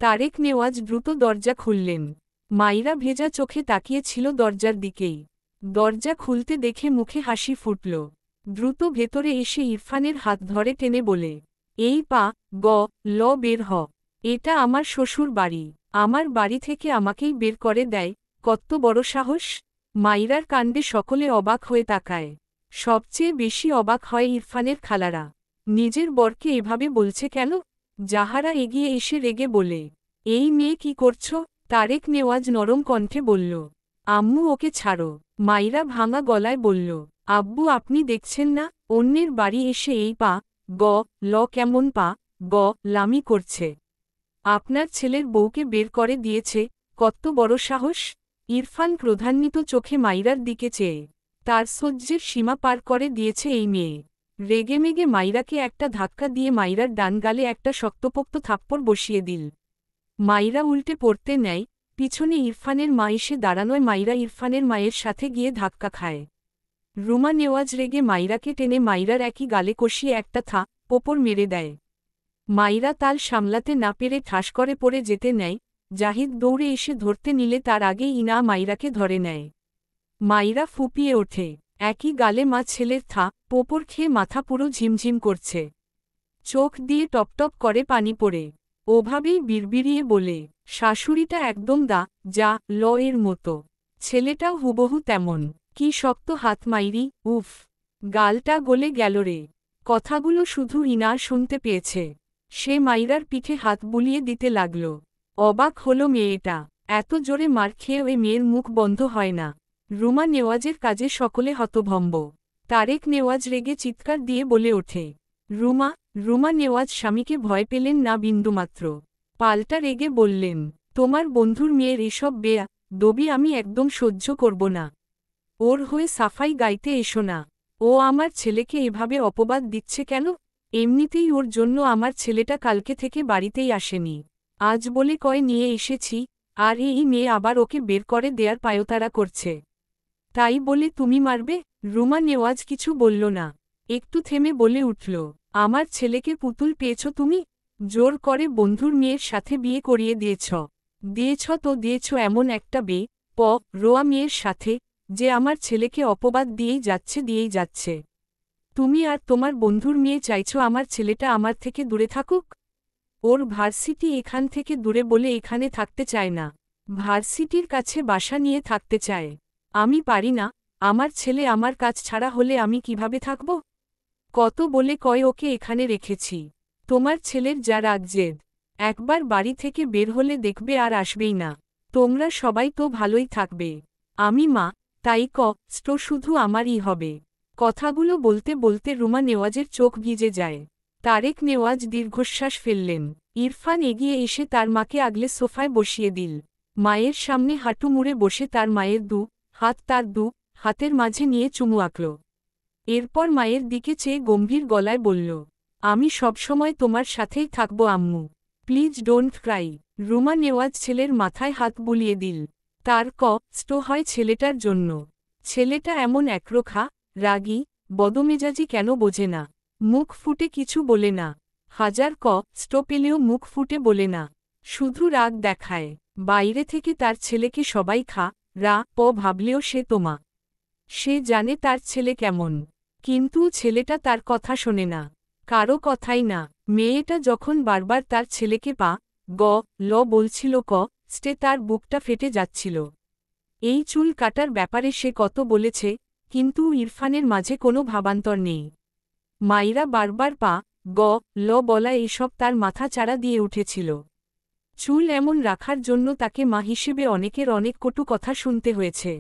তারেক নেওয়াজ দ্রুত দরজা খুললেন। মাইরা ভেজা চোখে তাকিয়েছিল দরজার দিকেই। দরজা খুলতে দেখে মুখে হাসি ফুটল। দ্রুত ভেতরে এসে ইরফানের হাত ধরে টেনে বলে, এই বের হ। এটা আমার শ্বশুর বাড়ি। আমার বাড়ি থেকে আমাকেই বের করে দেয়, কত বড় সাহস! মাইরার কাণ্ডে সকলে অবাক হয়ে তাকায়। সবচেয়ে বেশি অবাক হয় ইরফানের খালারা। নিজের বরকে এভাবে বলছে কেন? জাহারা এগিয়ে এসে রেগে বলে, এই মেয়ে কি করছ? তারেক নেওয়াজ নরম কণ্ঠে বলল, আম্মু ওকে ছাড়ো। মাইরা ভাঙা গলায় বলল, আব্বু আপনি দেখছেন না, অন্যের বাড়ি এসে এই কেমন লামি করছে। আপনার ছেলের বউকে বের করে দিয়েছে, কত বড় সাহস! ইরফান ক্রোধান্বিত চোখে মাইরার দিকে চেয়ে, তার সহ্যের সীমা পার করে দিয়েছে এই মেয়ে। রেগেমেগে মাইরাকে একটা ধাক্কা দিয়ে মাইরার ডান গালে একটা শক্তপোক্ত থাপ্পড় বসিয়ে দিল। মাইরা উল্টে পড়তে নেয়, পিছনে ইরফানের মা এসে দাঁড়ানোয় মাইরা ইরফানের মায়ের সাথে গিয়ে ধাক্কা খায়। রুমা নেওয়াজ রেগে মাইরাকে টেনে মাইরার একই গালে কষিয়ে একটা পোপড় মেরে দেয়। মাইরা তাল সামলাতে না পেরে ঠাস করে পড়ে যেতে নেয়। জাহিদ দৌড়ে এসে ধরতে নিলে তার আগেই ইনা মাইরাকে ধরে নেয়। মাইরা ফুপিয়ে ওঠে। একই গালে মা ছেলের পোপড় খেয়ে মাথা পুরো ঝিমঝিম করছে। চোখ দিয়ে টপটপ করে পানি পড়ে। ওভাবেই বিড়বিড়িয়ে বলে, শাশুড়িটা একদম এর মতো। ছেলেটাও হুবহু তেমন। কি শক্ত হাত মাইরি, উফ! গালটা গলে গেল রে। কথাগুলো শুধু ইনা শুনতে পেয়েছে। সে মাইরার পিঠে হাত বুলিয়ে দিতে লাগল। অবাক হল মেয়েটা। এত জোরে মার খেয়ে ওই মেয়ের মুখ বন্ধ হয় না। রুমা নেওয়াজের কাজে সকলে হতভম্ব। তারেক নেওয়াজ রেগে চিৎকার দিয়ে বলে ওঠে, রুমা নেওয়াজ স্বামীকে ভয় পেলেন না বিন্দুমাত্র। পাল্টা রেগে বললেন, তোমার বন্ধুর মেয়ের এসব দবি আমি একদম সহ্য করব না। ওর হয়ে সাফাই গাইতে এসো না। ও আমার ছেলেকে এভাবে অপবাদ দিচ্ছে কেন? এমনিতেই ওর জন্য আমার ছেলেটা কালকে থেকে বাড়িতেই আসেনি। আজ বলে কয় নিয়ে এসেছি, আর এই মেয়ে আবার ওকে বের করে দেয়ার পায়তারা করছে। তাই বলে তুমি মারবে? রুমা নেওয়াজ কিছু বলল না। একটু থেমে বলে উঠল, আমার ছেলেকে পুতুল পেয়েছ তুমি? জোর করে বন্ধুর মেয়ের সাথে বিয়ে করিয়ে দিয়েছ এমন একটা রোয়া মেয়ের সাথে, যে আমার ছেলেকে অপবাদ দিয়েই যাচ্ছে। তুমি আর তোমার বন্ধুর মেয়ে চাইছ আমার ছেলেটা আমার থেকে দূরে থাকুক? ওর ভার্সিটি এখান থেকে দূরে বলে এখানে থাকতে চায় না। ভার্সিটির কাছে বাসা নিয়ে থাকতে চায়। আমি পারি না। আমার ছেলে আমার কাজ ছাড়া হলে আমি কিভাবে থাকব? কত বলে কয় ওকে এখানে রেখেছি। তোমার ছেলের যা রাগজেদ, একবার বাড়ি থেকে বের হলে দেখবে আর আসবেই না। তোমরা সবাই তো ভালোই থাকবে। আমি মা, তাই শুধু আমারই হবে। কথাগুলো বলতে বলতে রুমা নেওয়াজের চোখ ভিজে যায়। তারেক নেওয়াজ দীর্ঘশ্বাস ফেললেন। ইরফান এগিয়ে এসে তার মাকে আগলে সোফায় বসিয়ে দিল। মায়ের সামনে হাঁটু মুড়ে বসে তার মায়ের তার হাতের মাঝে নিয়ে চুমু আঁকল। এরপর মায়ের দিকে চেয়ে গম্ভীর গলায় বলল, আমি সবসময় তোমার সাথেই থাকব আম্মু। Please don't cry. Ruma Nawaz ছেলের মাথায় হাত বুলিয়ে দিল। তার হয় ছেলেটার জন্য। ছেলেটা এমন একরোখা, রাগী, বদমেজাজি কেন বোঝে না? মুখ ফুটে কিছু বলে না। হাজার পেলেও মুখ ফুটে বলে না। শুধু রাগ দেখায়। বাইরে থেকে তার ছেলেকে সবাই ভাবলেও সে মা। সে জানে তার ছেলে কেমন। কিন্তু ছেলেটা তার কথা শোনে না। কারো কথাই না। মেয়েটা যখন বারবার তার ছেলেকে পা গ ল বলছিল ক স্টে তার বুকটা ফেটে যাচ্ছিল। এই চুল কাটার ব্যাপারে সে কত বলেছে, কিন্তু ইরফানের মাঝে কোনো ভাবান্তর নেই। মাইরা বারবার পা গ ল বলা এসব তার মাথা চাড়া দিয়ে উঠেছিল। চুল এমন রাখার জন্য তাকে মা হিসেবে অনেকের অনেক কটু কথা শুনতে হয়েছে।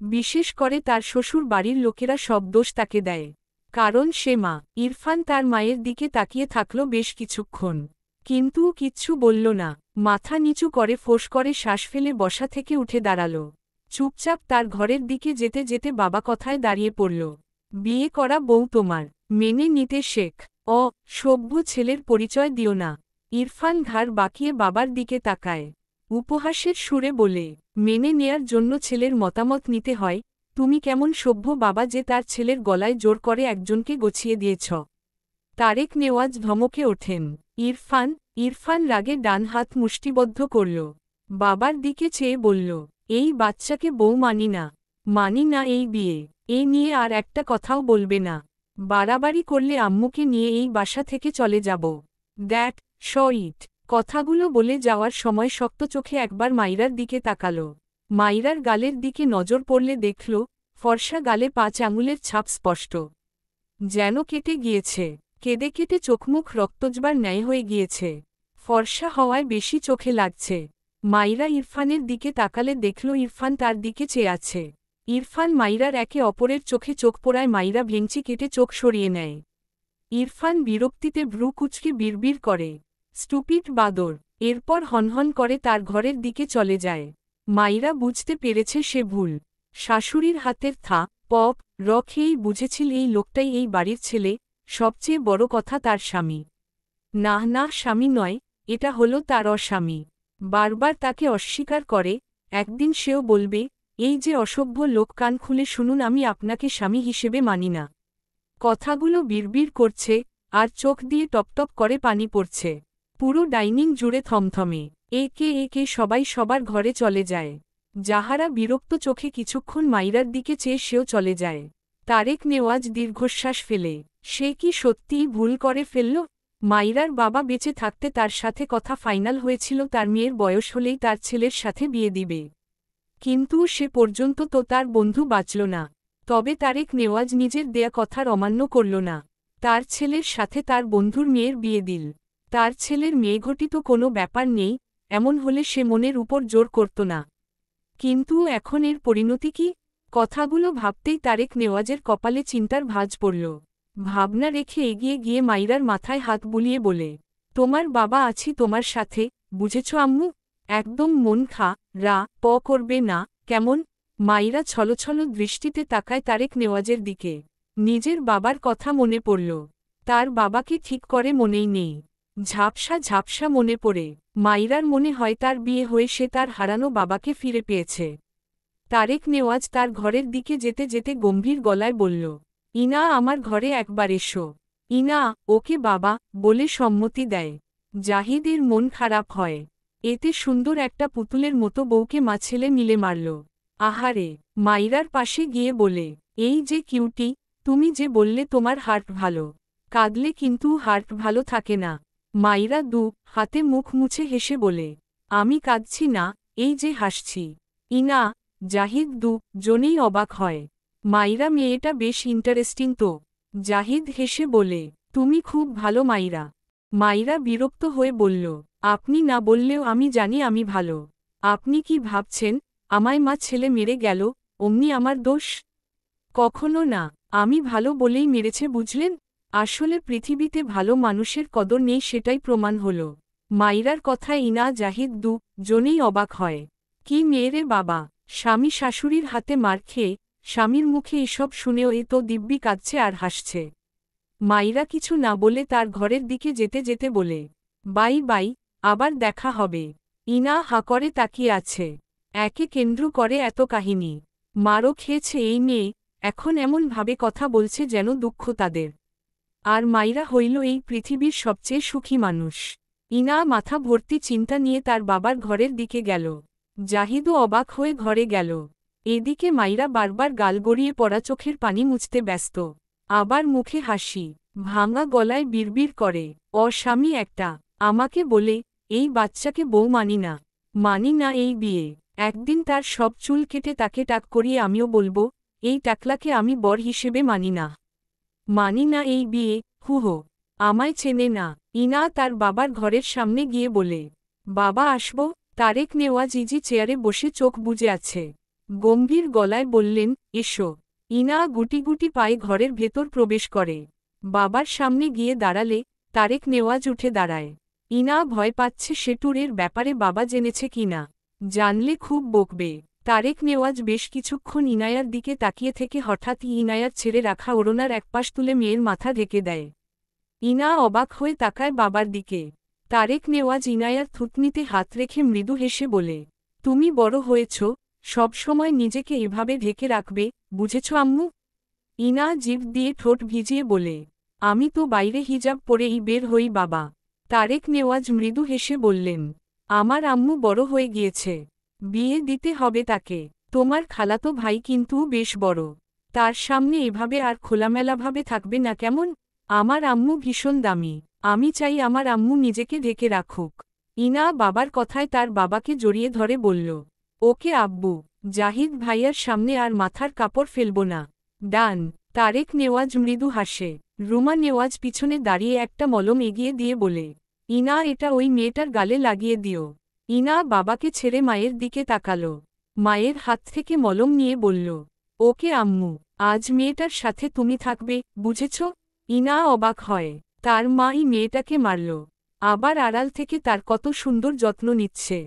বিশেষ করে তার শ্বশুর বাড়ির লোকেরা সব দোষ তাকে দেয়, কারণ সে মা। ইরফান তার মায়ের দিকে তাকিয়ে থাকল বেশ কিছুক্ষণ, কিন্তু কিচ্ছু বলল না। মাথা নিচু করে ফোঁস করে শ্বাস ফেলে বসা থেকে উঠে দাঁড়াল। চুপচাপ তার ঘরের দিকে যেতে যেতে বাবা কথায় দাঁড়িয়ে পড়ল। বিয়ে করা বউ তোমার, মেনে নিতে শেখ। সভ্য ছেলের পরিচয় দিও না। ইরফান ঘাড় বাঁকিয়ে বাবার দিকে তাকায়, উপহাসের সুরে বলে, মেনে নেয়ার জন্য ছেলের মতামত নিতে হয়? তুমি কেমন সভ্য বাবা যে তার ছেলের গলায় জোর করে একজনকে গছিয়ে দিয়েছ। তারেক নেওয়াজ ধমকে ওঠেন। ইরফান রাগে ডান হাত মুষ্টিবদ্ধ করল। বাবার দিকে চেয়ে বলল, এই বাচ্চাকে বউ মানি না এই বিয়ে। এই নিয়ে আর একটা কথাও বলবে না। বাড়াবাড়ি করলে আম্মুকে নিয়ে এই বাসা থেকে চলে যাব। That it. কথাগুলো বলে যাওয়ার সময় শক্ত চোখে একবার মাইরার দিকে তাকাল। মাইরার গালের দিকে নজর পড়লে দেখল, ফর্সা গালে 5 আঙুলের ছাপ স্পষ্ট, যেন কেটে গিয়েছে। কেঁদে কেটে চোখমুখ রক্তজবার ন্যায় হয়ে গিয়েছে। ফর্সা হওয়ায় বেশি চোখে লাগছে। মাইরা ইরফানের দিকে তাকালে দেখল ইরফান তার দিকে চেয়ে আছে। ইরফান মাইরার একে অপরের চোখে চোখ পড়ায় মাইরা ভেঙচি কেটে চোখ সরিয়ে নেয়। ইরফান বিরক্তিতে ভ্রু কুঁচকে বিড়বিড় করে, স্টুপিড বাদর। এরপর হনহন করে তার ঘরের দিকে চলে যায়। মাইরা বুঝতে পেরেছে সে ভুল। শাশুড়ির হাতের থা পপ খেয়েই বুঝেছিল এই লোকটাই এই বাড়ির ছেলে, সবচেয়ে বড় কথা তার স্বামী। না স্বামী নয়, এটা হলো তার অস্বামী। বারবার তাকে অস্বীকার করে। একদিন সেও বলবে, এই যে অসভ্য লোক, কান খুলে শুনুন, আমি আপনাকে স্বামী হিসেবে মানি না। কথাগুলো বিড়বিড় করছে, আর চোখ দিয়ে টপটপ করে পানি পড়ছে। পুরো ডাইনিং জুড়ে থমথমে। একে একে সবাই সবার ঘরে চলে যায়। যাহারা বিরক্ত চোখে কিছুক্ষণ মাইরার দিকে চেয়ে সেও চলে যায়। তারেক নেওয়াজ দীর্ঘশ্বাস ফেলে, সে কি সত্যিই ভুল করে ফেলল? মাইরার বাবা বেঁচে থাকতে তার সাথে কথা ফাইনাল হয়েছিল তার মেয়ের বয়স হলেই তার ছেলের সাথে বিয়ে দিবে। কিন্তু সে পর্যন্ত তো তার বন্ধু বাঁচল না। তবে তারেক নেওয়াজ নিজের দেয়া কথার অমান্য করল না। তার ছেলের সাথে তার বন্ধুর মেয়ের বিয়ে দিল। তার ছেলের মেয়ে ঘটিত কোনো ব্যাপার নেই, এমন হলে সে মনের উপর জোর করত না। কিন্তু এখন এর পরিণতি কি? কথাগুলো ভাবতেই তারেক নেওয়াজের কপালে চিন্তার ভাঁজ পড়ল। ভাবনা রেখে এগিয়ে গিয়ে মাইরার মাথায় হাত বুলিয়ে বলে, তোমার বাবা আছি তোমার সাথে, বুঝেছ আম্মু? একদম মন করবে না, কেমন? মাইরা ছলছল দৃষ্টিতে তাকায় তারেক নেওয়াজের দিকে। নিজের বাবার কথা মনে পড়ল। তার বাবাকে ঠিক করে মনেই নেই। ঝাপসা মনে পড়ে। মাইরার মনে হয় তার বিয়ে হয়ে সে তার হারানো বাবাকে ফিরে পেয়েছে। তারেক নেওয়াজ তার ঘরের দিকে যেতে যেতে গম্ভীর গলায় বলল, ইনা আমার ঘরে একবার এসো। ইনা ওকে বাবা বলে সম্মতি দেয়। জাহিদের মন খারাপ হয়। এতে সুন্দর একটা পুতুলের মতো বউকে মা ছেলে মিলে মারল। আহারে। মাইরার পাশে গিয়ে বলে, এই যে কিউটি, তুমি যে বললে তোমার হার্ট ভালো, কাঁদলে কিন্তু হার্ট ভালো থাকে না। মাইরা হাতে মুখ মুছে হেসে বলে, আমি কাঁদছি না, এই যে হাসছি। ইনা জাহিদ জনেই অবাক হয়। মাইরা মেয়েটা বেশ ইন্টারেস্টিং তো। জাহিদ হেসে বলে, তুমি খুব ভালো মাইরা। মাইরা বিরক্ত হয়ে বলল, আপনি না বললেও আমি জানি আমি ভালো। আপনি কি ভাবছেন আমায় মা ছেলে মেরে গেল অমনি আমার দোষ? কখনো না। আমি ভালো বলেই মেরেছে বুঝলেন। আসলে পৃথিবীতে ভালো মানুষের কদর নেই, সেটাই প্রমাণ হল। মাইরার কথায় ইনা জাহিদ জনেই অবাক হয়। কি মেয়েরে বাবা! স্বামী শাশুড়ির হাতে মার খেয়ে স্বামীর মুখে এসব শুনেও এ তো দিব্যি কাঁদছে আর হাসছে। মাইরা কিছু না বলে তার ঘরের দিকে যেতে যেতে বলে, বাই, আবার দেখা হবে। ইনা হা করে তাকিয়ে আছে। একে কেন্দ্র করে এত কাহিনী। মারও খেয়েছে এই মেয়ে, এখন এমনভাবে কথা বলছে যেন দুঃখ তাদের। আর মাইরা হইল এই পৃথিবীর সবচেয়ে সুখী মানুষ। ইনা মাথা ভর্তি চিন্তা নিয়ে তার বাবার ঘরের দিকে গেল। জাহিদও অবাক হয়ে ঘরে গেল। এদিকে মাইরা বারবার গাল গড়িয়ে পড়া চোখের পানি মুছতে ব্যস্ত। আবার মুখে হাসি। ভাঙা গলায় বিড়বিড় করে, স্বামী একটা, আমাকে বলে, এই বাচ্চাকে বউ মানি না, মানি না এই বিয়ে। একদিন তার সব চুল কেটে তাকে টাক করিয়ে আমিও বলবো, এই টাকলাকে আমি বর হিসেবে মানি না, মানি না এই বিয়ে। হুহো, আমায় চেনে না। ইনা তার বাবার ঘরের সামনে গিয়ে বলে, বাবা আসব। তারেক নেওয়াজ ইজি চেয়ারে বসে চোখ বুজে আছে, গম্ভীর গলায় বললেন, এসো। ইনা গুটি গুটি পায়ে ঘরের ভেতর প্রবেশ করে। বাবার সামনে গিয়ে দাঁড়ালে তারেক নেওয়াজ উঠে দাঁড়ায়। ইনা ভয় পাচ্ছে সেটুরের ব্যাপারে বাবা জেনেছে কিনা, জানলে খুব বকবে। তারেক নেওয়াজ বেশ কিছুক্ষণ ইনায়ার দিকে তাকিয়ে থেকে হঠাৎই ইনায়ার ছেড়ে রাখা ওড়নার একপাশ তুলে মেয়ের মাথা ঢেকে দেয়। ইনা অবাক হয়ে তাকায় বাবার দিকে। তারেক নেওয়াজ ইনায়ার থুতনিতে হাত রেখে মৃদু হেসে বলে, তুমি বড় হয়েছ, সবসময় নিজেকে এভাবে ঢেকে রাখবে, বুঝেছ আম্মু? ইনা জিভ দিয়ে ঠোঁট ভিজিয়ে বলে, আমি তো বাইরে হিজাব পরেই বের হই বাবা। তারেক নেওয়াজ মৃদু হেসে বললেন, আমার আম্মু বড় হয়ে গিয়েছে, বিয়ে দিতে হবে তাকে। তোমার খালাতো ভাই কিন্তু বেশ বড়, তার সামনে এভাবে আর খোলামেলাভাবে থাকবে না কেমন? আমার আম্মু ভীষণ দামি, আমি চাই আমার আম্মু নিজেকে ঢেকে রাখুক। ইনা বাবার কথায় তার বাবাকে জড়িয়ে ধরে বলল, ওকে আব্বু, জাহিদ ভাইয়ার সামনে আর মাথার কাপড় ফেলব না। ডান। তারেক নেওয়াজ মৃদু হাসে। রুমা নেওয়াজ পিছনে দাঁড়িয়ে একটা মলম এগিয়ে দিয়ে বলে, ইনা এটা ওই মেয়েটার গালে লাগিয়ে দিও। ইনা বাবাকে ছেড়ে মায়ের দিকে তাকালো। মায়ের হাত থেকে মলম নিয়ে বলল, ওকে আম্মু, আজ মেয়েটার সাথে তুমি থাকবে, বুঝেছ? ইনা অবাক হয়, তার মাই মেয়েটাকে মারল, আবার আড়াল থেকে তার কত সুন্দর যত্ন নিচ্ছে।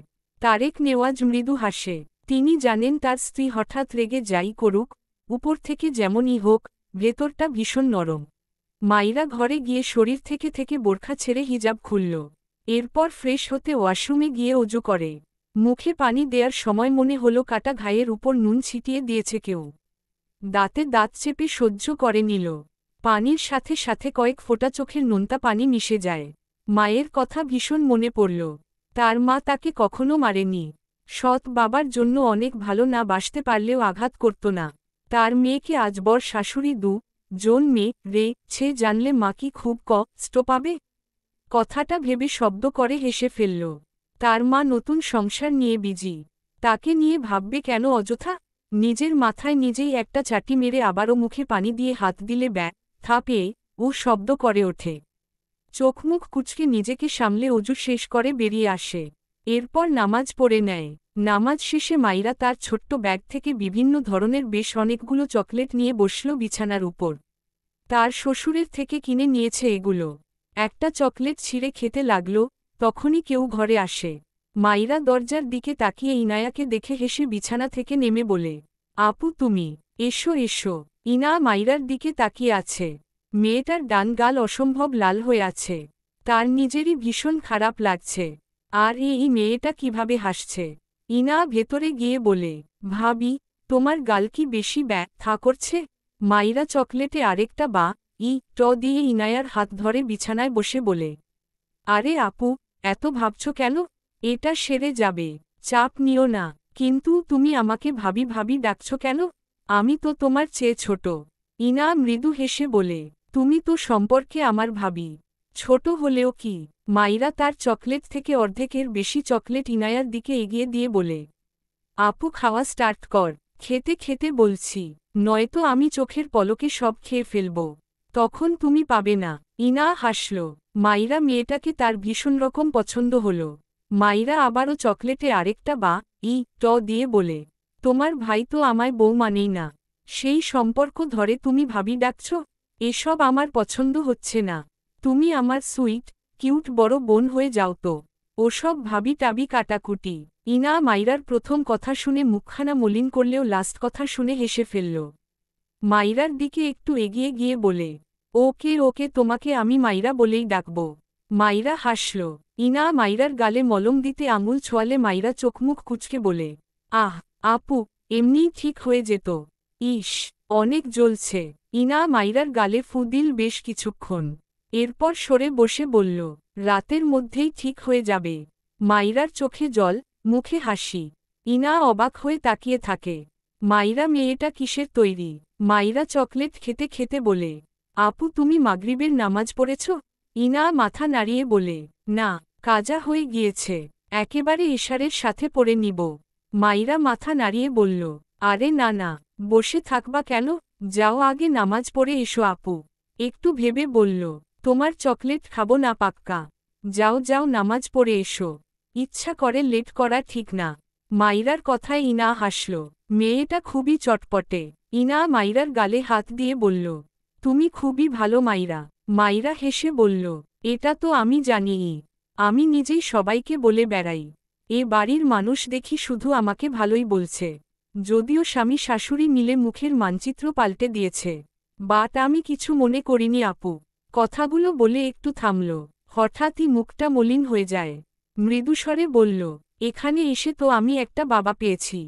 তারেক নেওয়াজ মৃদু হাসে, তিনি জানেন তার স্ত্রী হঠাৎ রেগে যাই করুক, উপর থেকে যেমনই হোক, ভেতরটা ভীষণ নরম। মাইরা ঘরে গিয়ে শরীর থেকে থেকে বোরখা ছেড়ে হিজাব খুলল। এরপর ফ্রেশ হতে ওয়াশরুমে গিয়ে অজু করে। মুখে পানি দেওয়ার সময় মনে হলো কাটা ঘায়ের উপর নুন ছিটিয়ে দিয়েছে কেউ। দাঁতে দাঁত চেপে সহ্য করে নিল। পানির সাথে সাথে কয়েক ফোঁটা চোখের নোনতা পানি মিশে যায়। মায়ের কথা ভীষণ মনে পড়ল। তার মা তাকে কখনো মারেনি। সৎ বাবার জন্য অনেক ভালো না বাসতে পারলেও আঘাত করত না। তার মেয়েকে আজ বর শাশুড়ি জন মেয়ে ছে জানলে মা কি খুব কষ্ট পাবে? কথাটা ভেবে শব্দ করে হেসে ফেলল। তার মা নতুন সংসার নিয়ে বিজি, তাকে নিয়ে ভাববে কেন অযথা? নিজের মাথায় নিজেই একটা চাটি মেরে আবারও মুখে পানি দিয়ে হাত দিলে ব্যথা পেয়ে ও শব্দ করে ওঠে। চোখমুখ কুচকে নিজেকে সামলে অজু শেষ করে বেরিয়ে আসে। এরপর নামাজ পড়ে নেয়। নামাজ শেষে মাইরা তার ছোট্ট ব্যাগ থেকে বিভিন্ন ধরনের বেশ অনেকগুলো চকলেট নিয়ে বসল বিছানার উপর। তার শ্বশুরের থেকে কিনে নিয়েছে এগুলো। একটা চকলেট ছিঁড়ে খেতে লাগল, তখনই কেউ ঘরে আসে। মাইরা দরজার দিকে তাকিয়ে ইনায়াকে দেখে হেসে বিছানা থেকে নেমে বলে, আপু তুমি, এসো এসো। ইনা মাইরার দিকে তাকিয়ে আছে। মেয়েটার ডান গাল অসম্ভব লাল হয়ে আছে। তার নিজেরই ভীষণ খারাপ লাগছে। আর এই মেয়েটা কিভাবে হাসছে। ইনা ভেতরে গিয়ে বলে, ভাবি, তোমার গাল কি বেশি ব্যথা করছে? মাইরা চকলেটে আরেকটা দিয়ে ইনায়ার হাত ধরে বিছানায় বসে বলে, আরে আপু, এত ভাবছ কেন? এটা সেরে যাবে, চাপ নিও না। কিন্তু তুমি আমাকে ভাবি ভাবি ডাকছ কেন? আমি তো তোমার চেয়ে ছোট। ইনা মৃদু হেসে বলে, তুমি তো সম্পর্কে আমার ভাবি। ছোট হলেও কি? মাইরা তার চকলেট থেকে অর্ধেকের বেশি চকলেট ইনায়ার দিকে এগিয়ে দিয়ে বলে, আপু খাওয়া স্টার্ট কর, খেতে খেতে বলছি, নয়তো আমি চোখের পলকে সব খেয়ে ফেলব। তখন তুমি পাবে না। ইনা হাসল। মাইরা মেয়েটাকে তার ভীষণ রকম পছন্দ হল। মাইরা আবারও চকলেটে আরেকটা দিয়ে বলে, তোমার ভাই তো আমায় বউ মানেই না, সেই সম্পর্ক ধরে তুমি ভাবি ডাকছ? এসব আমার পছন্দ হচ্ছে না। তুমি আমার সুইট কিউট বড় বোন হয়ে যাও তো। ওসব ভাবি টাবি কাটাকুটি। ইনা মাইরার প্রথম কথা শুনে মুখখানা মলিন করলেও লাস্ট কথা শুনে হেসে ফেলল। মাইরার দিকে একটু এগিয়ে গিয়ে বলে, ওকে ওকে, তোমাকে আমি মাইরা বলেই ডাকব। মাইরা হাসল। ইনা মাইরার গালে মলম দিতে আঙুল ছোঁয়ালে মাইরা চোখমুখ কুচকে বলে, আহ আপু, এমনিই ঠিক হয়ে যেত। ইস, অনেক জ্বলছে। ইনা মাইরার গালে ফু দিল বেশ কিছুক্ষণ। এরপর সরে বসে বলল, রাতের মধ্যেই ঠিক হয়ে যাবে। মাইরার চোখে জল, মুখে হাসি। ইনা অবাক হয়ে তাকিয়ে থাকে। মাইরা মেয়েটা কিসের তৈরি? মাইরা চকলেট খেতে খেতে বলে, আপু তুমি মাগরিবের নামাজ পড়েছ? ইনা মাথা নাড়িয়ে বলে, না, কাজা হয়ে গিয়েছে, একেবারে ইশারের সাথে পড়ে নিব। মাইরা মাথা নাড়িয়ে বলল, আরে না না, বসে থাকবা কেন, যাও আগে নামাজ পড়ে এসো আপু। একটু ভেবে বলল, তোমার চকলেট খাবো না পাক্কা। যাও যাও নামাজ পড়ে এসো, ইচ্ছা করে লেট করা ঠিক না। মাইরার কথায় ইনা হাসল, মেয়েটা খুবই চটপটে। ইনা মাইরার গালে হাত দিয়ে বলল, তুমি খুবই ভালো মাইরা। মাইরা হেসে বলল, এটা তো আমি জানিই, আমি নিজেই সবাইকে বলে বেড়াই। এ বাড়ির মানুষ দেখি শুধু আমাকে ভালোই বলছে, যদিও স্বামী শাশুড়ি মিলে মুখের মানচিত্র পাল্টে দিয়েছে। বাট আমি কিছু মনে করিনি আপু। কথাগুলো বলে একটু থামল, হঠাৎই মুখটা মলিন হয়ে যায়। মৃদুস্বরে বলল, এখানে এসে তো আমি একটা বাবা পেয়েছি।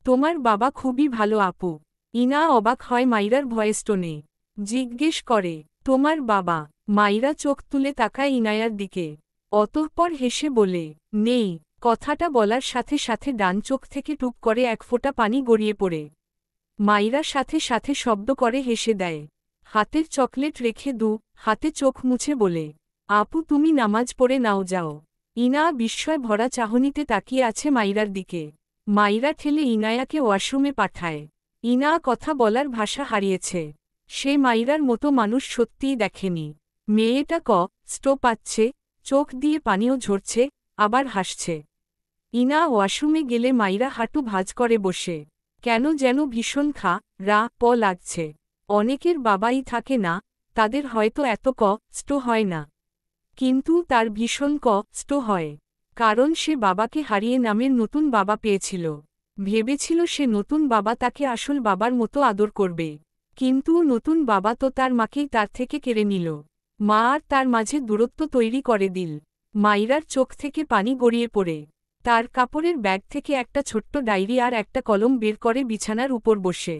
তোমার বাবা খুবই ভালো আপু। ইনা অবাক হয় মাইরার ভয়েস টোনে। জিজ্ঞেস করে, তোমার বাবা? মাইরা চোখ তুলে তাকায় ইনায়ার দিকে, অতঃপর হেসে বলে, নেই। কথাটা বলার সাথে সাথে ডান চোখ থেকে টুপ করে এক ফোঁটা পানি গড়িয়ে পড়ে। মাইরা সাথে সাথে শব্দ করে হেসে দেয়। হাতের চকলেট রেখে হাতে চোখ মুছে বলে, আপু তুমি নামাজ পড়ে নাও যাও। ইনা বিস্ময় ভরা চাহনিতে তাকিয়ে আছে মাইরার দিকে। মাইরা ঠেলে ইনায়াকে ওয়াশরুমে পাঠায়। ইনা কথা বলার ভাষা হারিয়েছে। সে মাইরার মতো মানুষ সত্যিই দেখেনি। মেয়েটা স্টো পাচ্ছে, চোখ দিয়ে পানিও ঝরছে, আবার হাসছে। ইনা ওয়াশরুমে গেলে মাইরা হাঁটু ভাঁজ করে বসে। কেন যেন ভীষণ লাগছে। অনেকের বাবাই থাকে না, তাদের হয়তো এত স্টো হয় না। কিন্তু তার ভীষণ স্টো হয়, কারণ সে বাবাকে হারিয়ে নামের নতুন বাবা পেয়েছিল। ভেবেছিল সে নতুন বাবা তাকে আসল বাবার মতো আদর করবে। কিন্তু নতুন বাবা তো তার মাকেই তার থেকে কেড়ে নিল। মা আর তার মাঝে দূরত্ব তৈরি করে দিল। মাইরার চোখ থেকে পানি গড়িয়ে পড়ে। তার কাপড়ের ব্যাগ থেকে একটা ছোট্ট ডায়েরি আর একটা কলম বের করে বিছানার উপর বসে।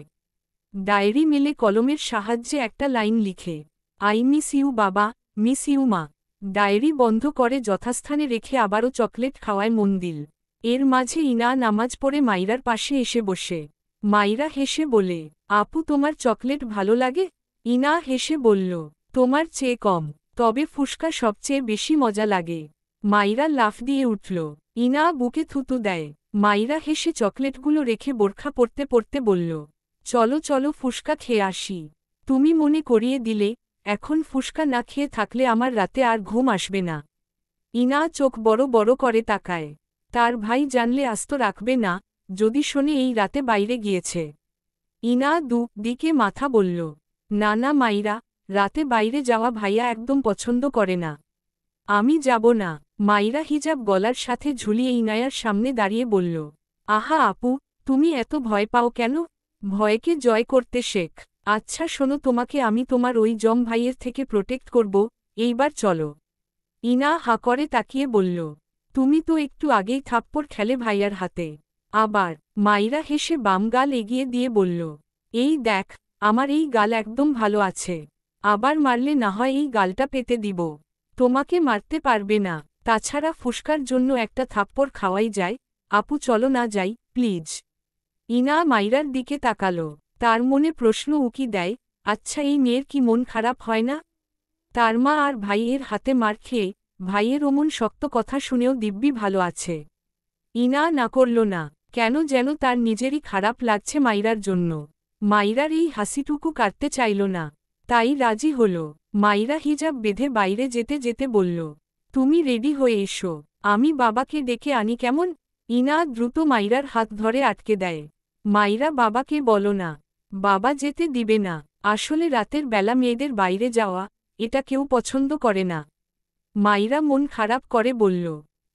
ডায়েরি মেলে কলমের সাহায্যে একটা লাইন লিখে, আই মিস ইউ বাবা, মিস ইউ মা। ডায়েরি বন্ধ করে যথাস্থানে রেখে আবারও চকলেট খাওয়ায় মন দিল। এর মাঝে ইনা নামাজ পড়ে মাইরার পাশে এসে বসে। মাইরা হেসে বলে, আপু তোমার চকলেট ভালো লাগে? ইনা হেসে বলল, তোমার চেয়ে কম, তবে ফুসকা সবচেয়ে বেশি মজা লাগে। মাইরা লাফ দিয়ে উঠল। ইনা বুকে থুতু দেয়। মাইরা হেসে চকলেটগুলো রেখে বোরখা পরতে পরতে বলল, চলো চলো ফুসকা খেয়ে আসি। তুমি মনে করিয়ে দিলে, এখন ফুসকা না খেয়ে থাকলে আমার রাতে আর ঘুম আসবে না। ইনা চোখ বড় বড় করে তাকায়। তার ভাই জানলে আস্ত রাখবে না, যদি শোনে এই রাতে বাইরে গিয়েছে। ইনা দিকে মাথা বলল, না না মাইরা, রাতে বাইরে যাওয়া ভাইয়া একদম পছন্দ করে না। আমি যাব না। মাইরা হিজাব গলার সাথে ঝুলিয়ে ইনায়ার সামনে দাঁড়িয়ে বলল, আহা আপু, তুমি এত ভয় পাও কেন? ভয়কে জয় করতে শেখ। আচ্ছা শোনো, তোমাকে আমি তোমার ওই জম ভাইয়ের থেকে প্রোটেক্ট করব, এইবার চলো। ইনা হা করে তাকিয়ে বলল, তুমি তো একটু আগেই থাপ্পড় খেলে ভাইয়ার হাতে। আবার? মাইরা হেসে বাম গাল এগিয়ে দিয়ে বলল, এই দেখ, আমার এই গাল একদম ভালো আছে। আবার মারলে না হয় এই গালটা পেতে দিব। তোমাকে মারতে পারবে না। তাছাড়া ফুসকার জন্য একটা থাপ্পড় খাওয়াই যায়। আপু চলো না যাই, প্লিজ। ইনা মাইরার দিকে তাকালো। তার মনে প্রশ্ন উকি দেয়, আচ্ছা এই মেয়ের কি মন খারাপ হয় না? তার মা আর ভাইয়ের হাতে মার খেয়ে, ভাইয়ের অমন শক্ত কথা শুনেও দিব্যি ভালো আছে। ইনা না করল না, কেন যেন তার নিজেরই খারাপ লাগছে মাইরার জন্য। মাইরার এই হাসিটুকু কাটতে চাইল না, তাই রাজি হল। মাইরা হিজাব বেঁধে বাইরে যেতে যেতে বলল, তুমি রেডি হয়ে এসো, আমি বাবাকে ডেকে আনি কেমন? ইনা দ্রুত মাইরার হাত ধরে আটকে দেয়। মাইরা বাবাকে বলো না, বাবা যেতে দিবে না। আসলে রাতের বেলা মেয়েদের বাইরে যাওয়া, এটা কেউ পছন্দ করে না। মাইরা মন খারাপ করে বলল,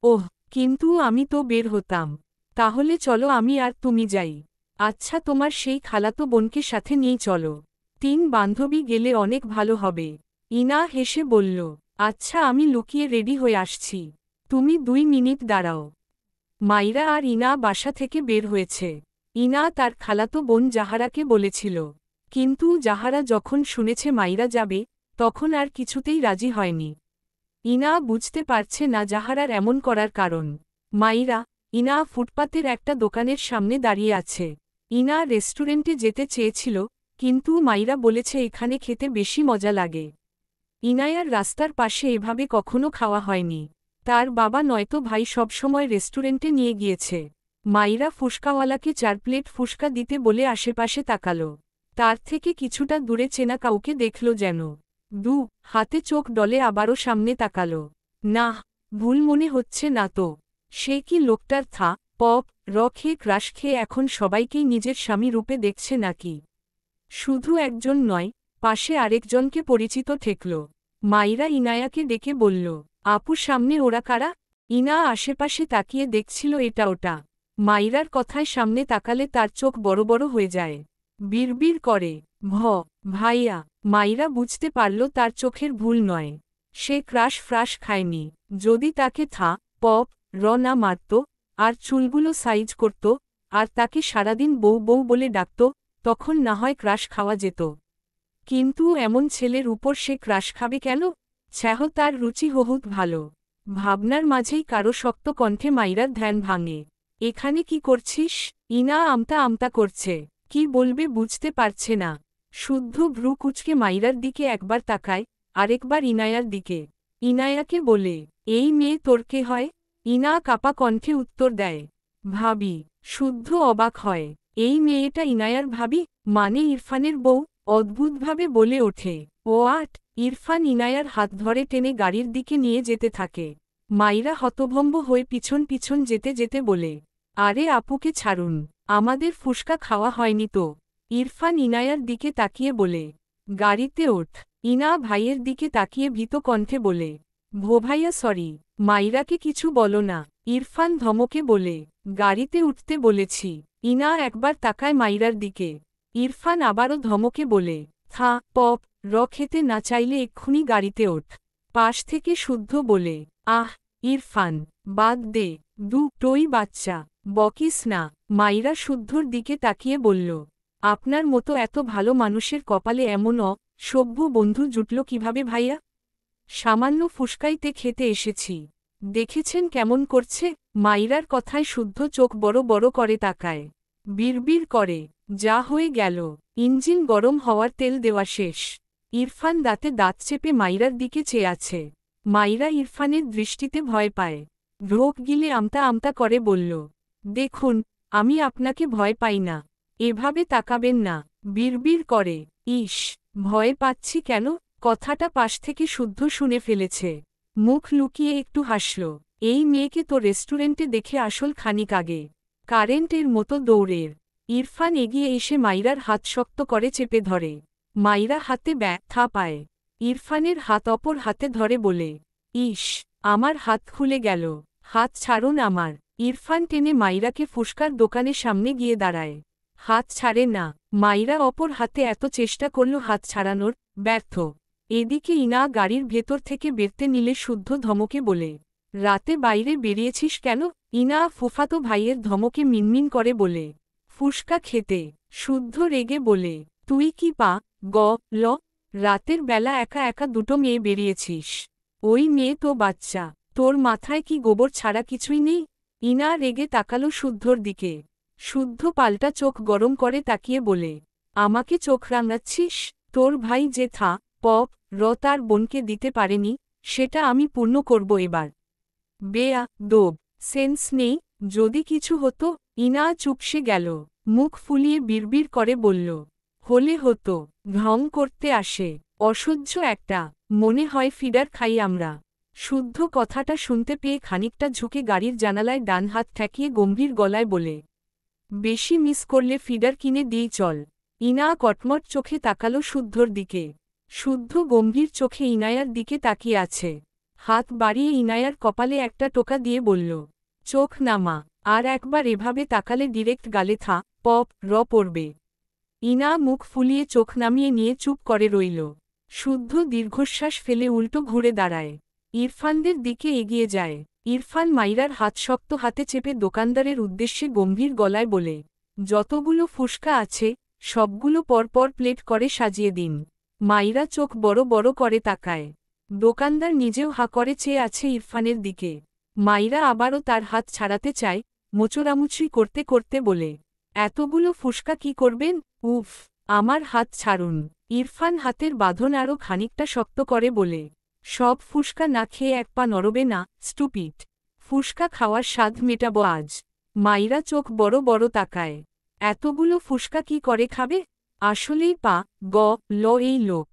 ওহ, কিন্তু আমি তো বের হতাম। তাহলে চলো আমি আর তুমি যাই। আচ্ছা তোমার সেই খালাতো বোনকে সাথে নিয়ে চলো। 3 বান্ধবী গেলে অনেক ভালো হবে। ইনা হেসে বলল, আচ্ছা আমি লুকিয়ে রেডি হয়ে আসছি, তুমি 2 মিনিট দাঁড়াও। মাইরা আর ইনা বাসা থেকে বের হয়েছে। ইনা তার খালাতো বোন জাহারাকে বলেছিল, কিন্তু জাহারা যখন শুনেছে মাইরা যাবে, তখন আর কিছুতেই রাজি হয়নি। ইনা বুঝতে পারছে না জাহারার এমন করার কারণ। ইনা ফুটপাতের একটা দোকানের সামনে দাঁড়িয়ে আছে। ইনা রেস্টুরেন্টে যেতে চেয়েছিল, কিন্তু মাইরা বলেছে এখানে খেতে বেশি মজা লাগে। ইনায়ার রাস্তার পাশে এভাবে কখনো খাওয়া হয়নি। তার বাবা নয়তো ভাই সবসময় রেস্টুরেন্টে নিয়ে গিয়েছে। মাইরা ফুসকাওয়ালাকে 4 প্লেট ফুসকা দিতে বলে আশেপাশে তাকালো। তার থেকে কিছুটা দূরে চেনা কাউকে দেখল যেন। হাতে চোখ ডলে আবারও সামনে তাকালো। না, ভুল মনে হচ্ছে না তো। সে কি লোকটার পপ খেয়ে ক্রাশ খেয়ে এখন সবাইকেই নিজের স্বামী রূপে দেখছে নাকি? শুধু একজন নয়, পাশে আরেকজনকে পরিচিত ঠেকল। মাইরা ইনায়াকে ডেকে বলল, আপু সামনে ওরা কারা? ইনা আশেপাশে তাকিয়ে দেখছিল এটা ওটা। মাইরার কথায় সামনে তাকালে তার চোখ বড় বড় হয়ে যায়। বিড়বিড় করে, ভাইয়া। মাইরা বুঝতে পারল তার চোখের ভুল নয়। সে ক্রাশ ফ্রাশ খায়নি। যদি তাকে পপ না মারত, আর চুলগুলো সাইজ করত, আর তাকে সারাদিন বউ বউ বলে ডাকত, তখন না হয় ক্রাশ খাওয়া যেত। কিন্তু এমন ছেলের উপর সে ক্রাশ খাবে কেন? ছ্যাহ, তার রুচি বহুত ভালো। ভাবনার মাঝেই কারো শক্ত কণ্ঠে মাইরার ধ্যান ভাঙে। এখানে কি করছিস? ইনা আমতা আমতা করছে। কি বলবে বুঝতে পারছে না। শুদ্ধ ভ্রু কুচকে মাইরার দিকে একবার তাকায়, আরেকবার ইনায়ার দিকে। ইনায়াকে বলে, এই মেয়ে তোর কে হয়? ইনা কাপা কণ্ঠে উত্তর দেয়, ভাবি। শুদ্ধ অবাক হয়, এই মেয়েটা ইনায়ার ভাবি, মানে ইরফানের বউ? অদ্ভুতভাবে বলে ওঠে, ও আট। ইরফান ইনায়ার হাত ধরে টেনে গাড়ির দিকে নিয়ে যেতে থাকে। মাইরা হতভম্ব হয়ে পিছন পিছন যেতে যেতে বলে, আরে আপুকে ছাড়ুন, আমাদের ফুসকা খাওয়া হয়নি তো। ইরফান ইনায়ার দিকে তাকিয়ে বলে, গাড়িতে ওঠ। ইনা ভাইয়ের দিকে তাকিয়ে ভীত কণ্ঠে বলে, ভাইয়া সরি। মাইরাকে কিছু বলো না। ইরফান ধমকে বলে, গাড়িতে উঠতে বলেছি। ইনা একবার তাকায় মাইরার দিকে। ইরফান আবারও ধমকে বলে, পপ খেতে না চাইলে এক্ষুনি গাড়িতে ওঠ। পাশ থেকে শুদ্ধ বলে, আহ ইরফান, বাদ দে, দুটোই বাচ্চা, বকিস না। মাইরা শুদ্ধর দিকে তাকিয়ে বলল, আপনার মতো এত ভালো মানুষের কপালে এমন সভ্য বন্ধু জুটল কিভাবে ভাইয়া? সামান্য ফুসকাইতে খেতে এসেছি। দেখেছেন কেমন করছে? মাইরার কথায় শুদ্ধ চোখ বড় বড় করে তাকায়। বিড়বিড় করে, যা হয়ে গেল। ইঞ্জিন গরম হওয়ার তেল দেওয়া শেষ। ইরফান দাঁতে দাঁত চেপে মাইরার দিকে চেয়ে আছে। মাইরা ইরফানের দৃষ্টিতে ভয় পায়। ঢোক গিলে আমতা আমতা করে বলল, দেখুন, আমি আপনাকে ভয় পাই না। এভাবে তাকাবেন না। বিড়বিড় করে, ইস, ভয় পাচ্ছি কেন? কথাটা পাশ থেকে শুদ্ধ শুনে ফেলেছে। মুখ লুকিয়ে একটু হাসল। এই মেয়েকে তো রেস্টুরেন্টে দেখে আসল খানিক আগে। কারেন্টের মতো দৌড়ের। ইরফান এগিয়ে এসে মাইরার হাত শক্ত করে চেপে ধরে। মাইরা হাতে ব্যথা পায়। ইরফানের হাত অপর হাতে ধরে বলে, ইস, আমার হাত খুলে গেল। হাত ছাড়ুন আমার। ইরফান টেনে মাইরাকে ফুসকার দোকানের সামনে গিয়ে দাঁড়ায়। হাত ছাড়ে না। মাইরা অপর হাতে এত চেষ্টা করল হাত ছাড়ানোর, ব্যর্থ। এদিকে ইনা গাড়ির ভেতর থেকে বেরতে নিলে শুদ্ধ ধমকে বলে, রাতে বাইরে বেরিয়েছিস কেন? ইনা ফুফাতো ভাইয়ের ধমকে মিনমিন করে বলে, ফুসকা খেতে। শুদ্ধ রেগে বলে, তুই কি ল রাতের বেলা একা একা দুটো মেয়ে বেরিয়েছিস? ওই মেয়ে তো বাচ্চা। তোর মাথায় কি গোবর ছাড়া কিছুই নেই? ইনা রেগে তাকালো শুদ্ধর দিকে। শুদ্ধ পাল্টা চোখ গরম করে তাকিয়ে বলে, আমাকে চোখ রাঙাচ্ছিস? তোর ভাই যে পপ তার বোনকে দিতে পারেনি, সেটা আমি পূর্ণ করব এবার। দোব সেন্স নেই। যদি কিছু হতো। ইনা চুপসে গেল। মুখ ফুলিয়ে বিড়বিড় করে বলল, হলে হতো। ঢং করতে আসে। অসহ্য একটা। মনে হয় ফিডার খাই আমরা। শুদ্ধ কথাটা শুনতে পেয়ে খানিকটা ঝুঁকে গাড়ির জানালায় ডান হাত ঠেকিয়ে গম্ভীর গলায় বলে, বেশি মিস করলে ফিডার কিনে দিই চল। ইনা কটমট চোখে তাকালো শুদ্ধর দিকে। শুদ্ধ গম্ভীর চোখে ইনায়ার দিকে তাকিয়ে আছে। হাত বাড়িয়ে ইনায়ার কপালে একটা টোকা দিয়ে বলল, চোখ নামা। আর একবার এভাবে তাকালে ডিরেক্ট গালে পপ পড়বে। ইনা মুখ ফুলিয়ে চোখ নামিয়ে নিয়ে চুপ করে রইল। শুদ্ধ দীর্ঘশ্বাস ফেলে উল্টো ঘুরে দাঁড়ায়। ইরফানদের দিকে এগিয়ে যায়। ইরফান মাইরার হাত শক্ত হাতে চেপে দোকানদারের উদ্দেশ্যে গম্ভীর গলায় বলে, যতগুলো ফুসকা আছে, সবগুলো পরপর প্লেট করে সাজিয়ে দিন। মাইরা চোখ বড় বড় করে তাকায়। দোকানদার নিজেও হা করে চেয়ে আছে ইরফানের দিকে। মাইরা আবারও তার হাত ছাড়াতে চায়, মোচড়ামুচড়ি করতে করতে বলে, এতগুলো ফুসকা কি করবেন? উফ, আমার হাত ছাড়ুন। ইরফান হাতের বাঁধন আরও খানিকটা শক্ত করে বলে, সব ফুসকা না খেয়ে এক পা নড়বে না, স্টুপিড। ফুসকা খাওয়ার স্বাদ মেটাবো আজ। মাইরা চোখ বড় বড় তাকায়। এতগুলো ফুসকা কি করে খাবে? আসলেই পা গ ল এই লোক।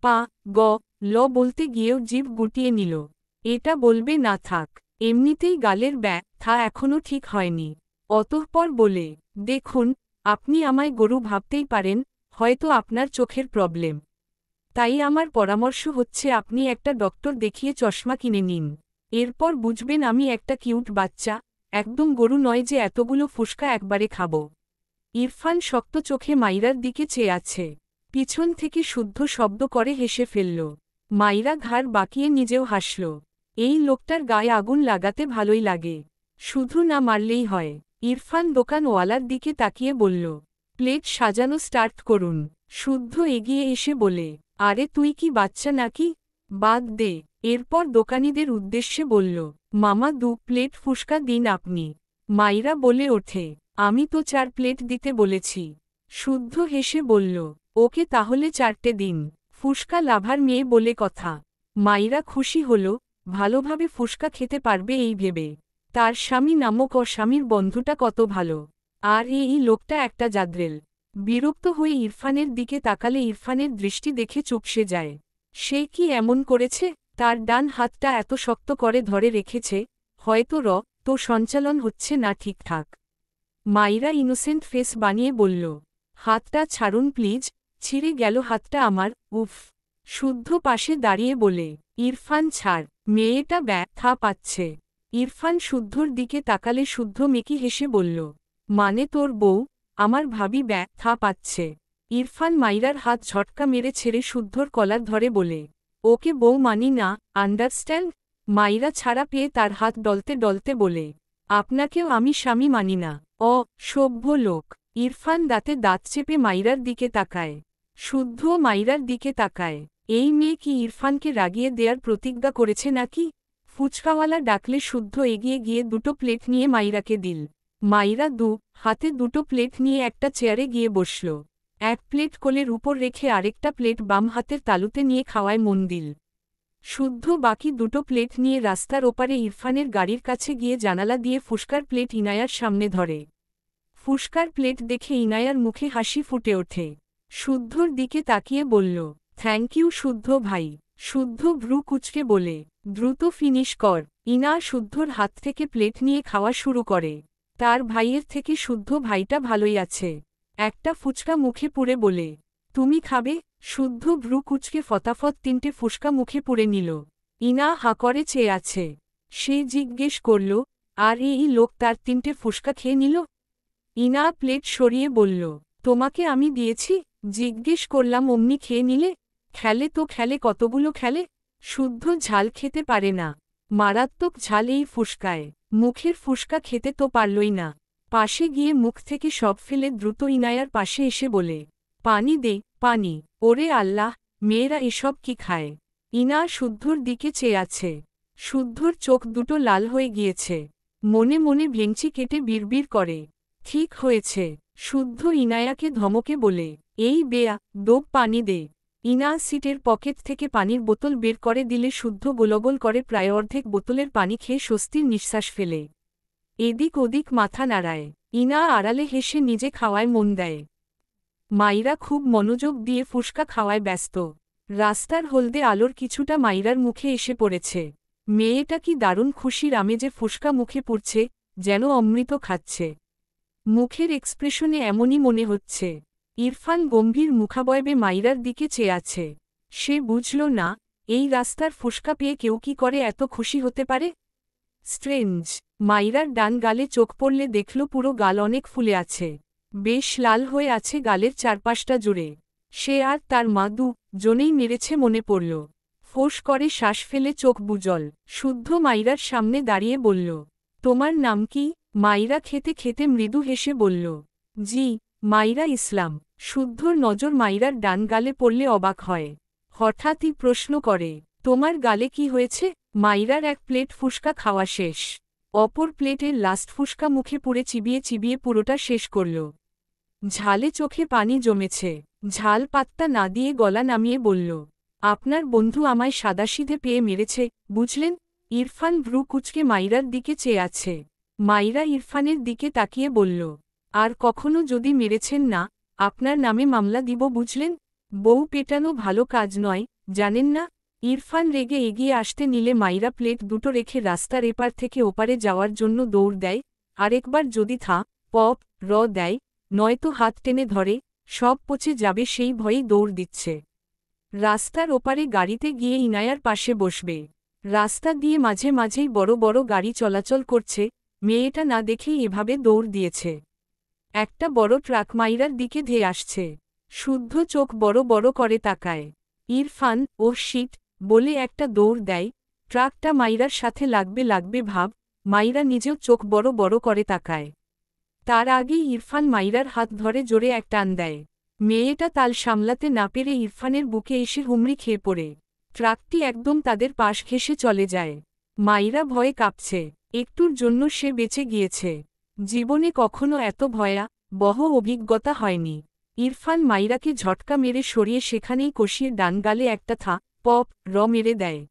পা গ ল বলতে গিয়েও জিভ গুটিয়ে নিল। এটা বলবে না থাক, এমনিতেই গালের ব্যথা এখনও ঠিক হয়নি। অতঃপর বলে, দেখুন, আপনি আমায় গরু ভাবতেই পারেন, হয়তো আপনার চোখের প্রবলেম। তাই আমার পরামর্শ হচ্ছে আপনি একটা ডক্টর দেখিয়ে চশমা কিনে নিন। এরপর বুঝবেন আমি একটা কিউট বাচ্চা, একদম গরু নয় যে এতগুলো ফুসকা একবারে খাব। ইরফান শক্ত চোখে মাইরার দিকে চেয়ে আছে। পিছন থেকে শুদ্ধ শব্দ করে হেসে ফেলল। মাইরা ঘাড় বাঁকিয়ে নিজেও হাসল। এই লোকটার গায়ে আগুন লাগাতে ভালোই লাগে। শুধু না মারলেই হয়। ইরফান দোকানওয়ালার দিকে তাকিয়ে বলল, প্লেট সাজানো স্টার্ট করুন। শুদ্ধ এগিয়ে এসে বলে, আরে তুই কি বাচ্চা নাকি? বাদ দে। এরপর দোকানিদের উদ্দেশ্যে বলল, মামা 2 প্লেট ফুসকা দিন আপনি। মাইরা বলে ওঠে, আমি তো 4 প্লেট দিতে বলেছি। শুদ্ধ হেসে বলল, ওকে তাহলে 4টে দিন। ফুসকা লাভার মেয়ে বলে কথা। মাইরা খুশি হল, ভালোভাবে ফুসকা খেতে পারবে এই ভেবে। তার স্বামী নামক অস্বামীর বন্ধুটা কত ভালো। আর এই লোকটা একটা জাদ্রেল। বিরক্ত হয়ে ইরফানের দিকে তাকালে ইরফানের দৃষ্টি দেখে চুপসে যায়। সে কি এমন করেছে? তার ডান হাতটা এত শক্ত করে ধরে রেখেছে, হয়তো তো সঞ্চালন হচ্ছে না ঠিকঠাক। মাইরা ইনোসেন্ট ফেস বানিয়ে বলল, হাতটা ছাড়ুন প্লিজ। ছিঁড়ে গেল হাতটা আমার, উফ। শুদ্ধ পাশে দাঁড়িয়ে বলে, ইরফান ছাড়, মেয়েটা ব্যথা পাচ্ছে। ইরফান শুদ্ধর দিকে তাকালে শুদ্ধ মেকি হেসে বলল, মানে তোর বউ? আমার ভাবি ব্যথা পাচ্ছে। ইরফান মাইরার হাত ঝটকা মেরে ছেড়ে শুদ্ধর কলার ধরে বলে, ওকে বউ মানি না, আন্ডারস্ট্যান্ড? মাইরা ছাড়া পেয়ে তার হাত ডলতে ডলতে বলে, আপনাকেও আমি স্বামী মানি না, সভ্য লোক। ইরফান দাঁতে দাঁত চেপে মাইরার দিকে তাকায়। শুদ্ধও মাইরার দিকে তাকায়। এই মেয়ে কি ইরফানকে রাগিয়ে দেয়ার প্রতিজ্ঞা করেছে নাকি? ফুচকাওয়ালা ডাকলে শুদ্ধ এগিয়ে গিয়ে 2টো প্লেট নিয়ে মাইরাকে দিল। মাইরা হাতে 2টো প্লেট নিয়ে একটা চেয়ারে গিয়ে বসল। এক প্লেট কোলের উপর রেখে আরেকটা প্লেট বাম হাতের তালুতে নিয়ে খাওয়ায় মন দিল। শুদ্ধ বাকি 2টো প্লেট নিয়ে রাস্তার ওপারে ইরফানের গাড়ির কাছে গিয়ে জানালা দিয়ে ফুসকার প্লেট ইনায়ার সামনে ধরে। ফুসকার প্লেট দেখে ইনায়ার মুখে হাসি ফুটে ওঠে। শুদ্ধর দিকে তাকিয়ে বলল, থ্যাংক ইউ শুদ্ধ ভাই। শুদ্ধ ভ্রু কুচকে বলে, দ্রুত ফিনিশ কর। ইনা শুদ্ধর হাত থেকে প্লেট নিয়ে খাওয়া শুরু করে। তার ভাইয়ের থেকে শুদ্ধ ভাইটা ভালোই আছে। একটা ফুচকা মুখে পুরে বলে, তুমি খাবে? শুদ্ধ ভ্রু কুচকে ফতাফত 3টে ফুসকা মুখে পুরে নিল। ইনা হা করে চেয়ে আছে। সে জিজ্ঞেস করল, আর এই লোক তার 3টে ফুসকা খেয়ে নিল? ইনা প্লেট সরিয়ে বলল, তোমাকে আমি দিয়েছি? জিজ্ঞেস করলাম অমনি খেয়ে নিলে? খেলে তো খেলে, কতগুলো খেলে। শুদ্ধ ঝাল খেতে পারে না। মারাত্মক ঝাল এই ফুসকায়। মুখের ফুসকা খেতে তো পারলই না। পাশে গিয়ে মুখ থেকে সব ফেলে দ্রুত ইনায়ার পাশে এসে বলে, পানি দে, পানি। ওরে আল্লাহ, মেয়েরা এসব কি খায়? ইনা শুদ্ধর দিকে চেয়ে আছে। শুদ্ধর চোখ দুটো লাল হয়ে গিয়েছে। মনে মনে ভেঙচি কেটে বিড়বিড় করে, ঠিক হয়েছে। শুদ্ধ ইনায়াকে ধমকে বলে, এই বেয়া, ডোব পানি দে। ইনা সিটের পকেট থেকে পানির বোতল বের করে দিলে শুদ্ধ গোলগোল করে প্রায় অর্ধেক বোতলের পানি খেয়ে স্বস্তির নিঃশ্বাস ফেলে। এদিক ওদিক মাথা নাড়ায়। ইনা আড়ালে হেসে নিজে খাওয়ায় মন দেয়। মাইরা খুব মনোযোগ দিয়ে ফুসকা খাওয়ায় ব্যস্ত। রাস্তার হলদে আলোর কিছুটা মাইরার মুখে এসে পড়েছে। মেয়েটা কি দারুণ খুশির আমেজে ফুসকা মুখে পুড়ছে, যেন অমৃত খাচ্ছে। মুখের এক্সপ্রেশনে এমনই মনে হচ্ছে। ইরফান গম্ভীর মুখাবয়বে মাইরার দিকে চেয়ে আছে। সে বুঝল না, এই রাস্তার ফুসকা পেয়ে কেউ কি করে এত খুশি হতে পারে। স্ট্রেঞ্জ। মাইরার ডান গালে চোখ পড়লে দেখল পুরো গাল অনেক ফুলে আছে। বেশ লাল হয়ে আছে গালের চারপাশটা জুড়ে। সে আর তার মা জনেই মেরেছে মনে পড়ল। ফোঁস করে শ্বাস ফেলে চোখ বুজল। শুদ্ধ মাইরার সামনে দাঁড়িয়ে বলল, তোমার নাম কি? মাইরা খেতে খেতে মৃদু হেসে বলল, জি, মাইরা ইসলাম। শুদ্ধর নজর মাইরার ডান গালে পড়লে অবাক হয়। হঠাৎই প্রশ্ন করে, তোমার গালে কি হয়েছে? মাইরার এক প্লেট ফুসকা খাওয়া শেষ। অপর প্লেটের লাস্ট ফুসকা মুখে পুরে চিবিয়ে চিবিয়ে পুরোটা শেষ করল। ঝালে চোখে পানি জমেছে। ঝাল পাত্তা না দিয়ে গলা নামিয়ে বলল, আপনার বন্ধু আমায় সাদাসিধে পেয়ে মেরেছে, বুঝলেন? ইরফান ভ্রু কুঁচকে মাইরার দিকে চেয়ে আছে। মাইরা ইরফানের দিকে তাকিয়ে বলল, আর কখনো যদি মেরেছেন না, আপনার নামে মামলা দিব, বুঝলেন? বউ পেটানো ভালো কাজ নয়, জানেন না? ইরফান রেগে এগিয়ে আসতে নিলে মাইরা প্লেট দুটো রেখে রাস্তার এপার থেকে ওপারে যাওয়ার জন্য দৌড় দেয়। আরেকবার যদি থা পপ র দেয়, নয়তো হাত টেনে ধরে, সব পচে যাবে সেই ভয়েই দৌড় দিচ্ছে। রাস্তার ওপারে গাড়িতে গিয়ে ইনায়ার পাশে বসবে। রাস্তা দিয়ে মাঝে মাঝেই বড় বড় গাড়ি চলাচল করছে, মেয়েটা না দেখেই এভাবে দৌড় দিয়েছে। একটা বড় ট্রাক মাইরার দিকে ধেয়ে আসছে। শুদ্ধ চোখ বড় বড় করে তাকায়। ইরফান ও শিট বলে একটা দৌড় দেয়। ট্রাকটা মাইরার সাথে লাগবে ভাব, মাইরা নিজেও চোখ বড় বড় করে তাকায়। তার আগেই ইরফান মাইরার হাত ধরে জোরে এক টান দেয়। মেয়েটা তাল সামলাতে না পেরে ইরফানের বুকে এসে হুমড়ি খেয়ে পড়ে। ট্রাকটি একদম তাদের পাশ ঘেঁষে চলে যায়। মাইরা ভয়ে কাঁপছে। একটুর জন্য সে বেঁচে গিয়েছে। জীবনে কখনো এত ভয়াবহ অভিজ্ঞতা হয়নি। ইরফান মাইরাকে ঝটকা মেরে সরিয়ে সেখানেই কষিয়ে ডান গালে একটা থা পপ র মেরে দেয়।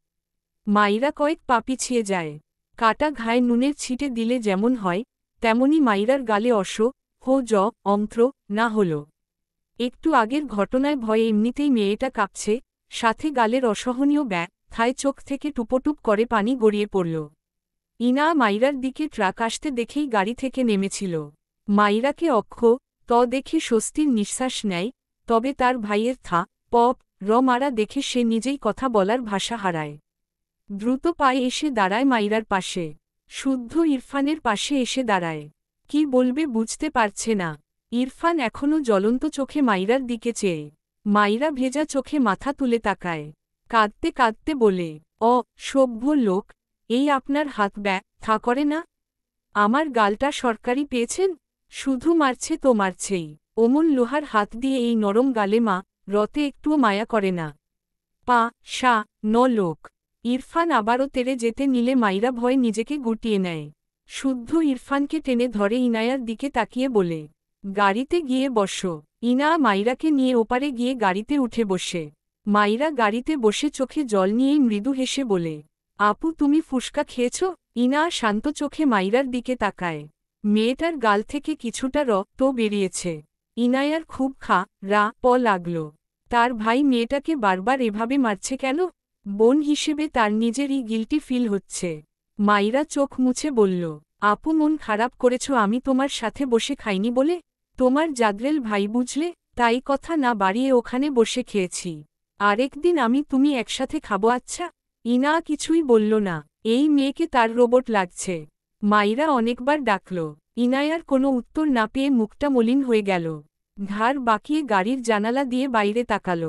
মাইরা কয়েক পা পিছিয়ে যায়। কাটা ঘায়ে নুনের ছিটে দিলে যেমন হয়, তেমনি মাইরার গালে অন্ত্র না হল। একটু আগের ঘটনায় ভয়ে এমনিতেই মেয়েটা কাঁপছে, সাথে গালের অসহনীয় ব্যথায় চোখ থেকে টুপটুপ করে পানি গড়িয়ে পড়ল। ইনা মাইরার দিকে ট্রাক আসতে দেখেই গাড়ি থেকে নেমেছিল। মাইরাকে দেখে স্বস্তির নিঃশ্বাস নেয়, তবে তার ভাইয়ের থা পপ র মারা দেখে সে নিজেই কথা বলার ভাষা হারায়। দ্রুত পায়ে এসে দাঁড়ায় মাইরার পাশে। শুদ্ধ ইরফানের পাশে এসে দাঁড়ায়। কি বলবে বুঝতে পারছে না। ইরফান এখনও জ্বলন্ত চোখে মাইরার দিকে চেয়ে। মাইরা ভেজা চোখে মাথা তুলে তাকায়। কাঁদতে কাঁদতে বলে, সভ্য লোক, এই আপনার হাত ব্যথা করে না? আমার গালটা সরকারি পেয়েছেন? শুধু মারছে তো মারছেই। অমন লোহার হাত দিয়ে এই নরম গালে মা রতে একটুও মায়া করে না। লোক। ইরফান আবারও তেড়ে যেতে নিলে মাইরা ভয়ে নিজেকে গুটিয়ে নেয়। শুদ্ধ ইরফানকে টেনে ধরে ইনায়ার দিকে তাকিয়ে বলে, গাড়িতে গিয়ে বসো। ইনা মাইরাকে নিয়ে ওপারে গিয়ে গাড়িতে উঠে বসে। মাইরা গাড়িতে বসে চোখে জল নিয়েই মৃদু হেসে বলে, আপু তুমি ফুসকা খেয়েছ? ইনা শান্ত চোখে মাইরার দিকে তাকায়। মেয়েটার গাল থেকে কিছুটা রক্ত বেরিয়েছে। ইনায়ার খুব লাগল। তার ভাই মেয়েটাকে বারবার এভাবে মারছে কেন? বোন হিসেবে তার নিজেরই গিল্টি ফিল হচ্ছে। মাইরা চোখ মুছে বলল, আপু মন খারাপ করেছ আমি তোমার সাথে বসে খাইনি বলে? তোমার জাদরেল ভাই বুঝলে, তাই কথা না বাড়িয়ে ওখানে বসে খেয়েছি। আরেকদিন আমি তুমি একসাথে খাবো আচ্ছা? ইনা কিছুই বলল না। এই মেয়েকে তার রোবট লাগছে। মাইরা অনেকবার ডাকল। ইনায়ার কোনো উত্তর না পেয়ে মুখটা মলিন হয়ে গেল। ঘাড় বাঁকিয়ে গাড়ির জানালা দিয়ে বাইরে তাকাল।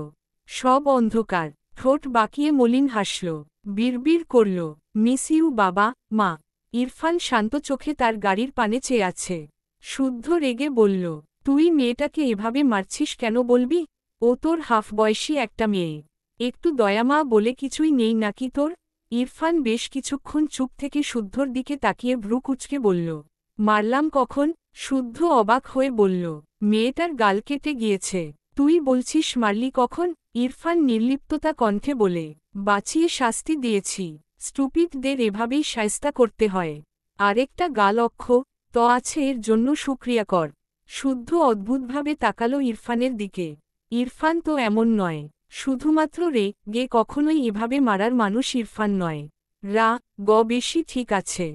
সব অন্ধকার। ঠোঁট বাঁকিয়ে মলিন হাসল। বিড়বিড় করল, মিস ইউ বাবা মা। ইরফান শান্ত চোখে তার গাড়ির পানে চেয়ে আছে। শুদ্ধ রেগে বলল, তুই মেয়েটাকে এভাবে মারছিস কেন বলবি? ও তোর হাফ বয়সী একটা মেয়ে। একটু দয়ামা বলে কিছুই নেই নাকি তোর? ইরফান বেশ কিছুক্ষণ চুপ থেকে শুদ্ধর দিকে তাকিয়ে ভ্রু কুঁচকে বলল, মারলাম কখন? শুদ্ধ অবাক হয়ে বলল, মেয়েটার গাল কেটে গিয়েছে। তুই বলছিস মারলি কখন? ইরফান নির্লিপ্ততা কণ্ঠে বলে, বাঁচিয়ে শাস্তি দিয়েছি। স্টুপিডদের এভাবেই শায়েস্তা করতে হয়। আরেকটা গাল আছে এর জন্য শুক্রিয়া কর। শুদ্ধ অদ্ভুতভাবে তাকালো ইরফানের দিকে। ইরফান তো এমন নয়। শুধুমাত্র গে কখনোই এভাবে মারার মানুষ ইরফান নয়। বেশি ঠিক আছে,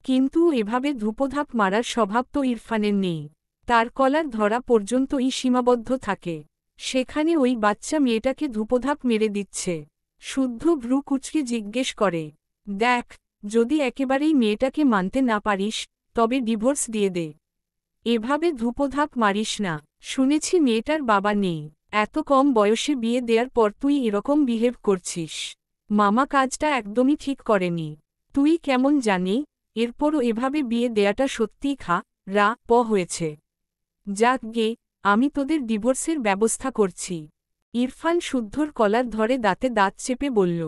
কিন্তু এভাবে ধূপধাপ মারার স্বভাব তো ইরফানের নেই। তার কলার ধরা পর্যন্তই সীমাবদ্ধ থাকে। সেখানে ওই বাচ্চা মেয়েটাকে ধূপধাপ মেরে দিচ্ছে। শুদ্ধ ভ্রু কুঁচকে জিজ্ঞেস করে, দেখ, যদি একেবারেই মেয়েটাকে মানতে না পারিস, তবে ডিভোর্স দিয়ে দে। এভাবে ধূপধাপ মারিস না। শুনেছি মেয়েটার বাবা নেই। এত কম বয়সে বিয়ে দেওয়ার পর তুই এরকম বিহেভ করছিস। মামা কাজটা একদমই ঠিক করেনি। তুই কেমন জানি, এরপরও এভাবে বিয়ে দেয়াটা সত্যিই হয়েছে। যাক গে, আমি তোদের ডিভোর্সের ব্যবস্থা করছি। ইরফান শুদ্ধর কলার ধরে দাঁতে দাঁত চেপে বলল,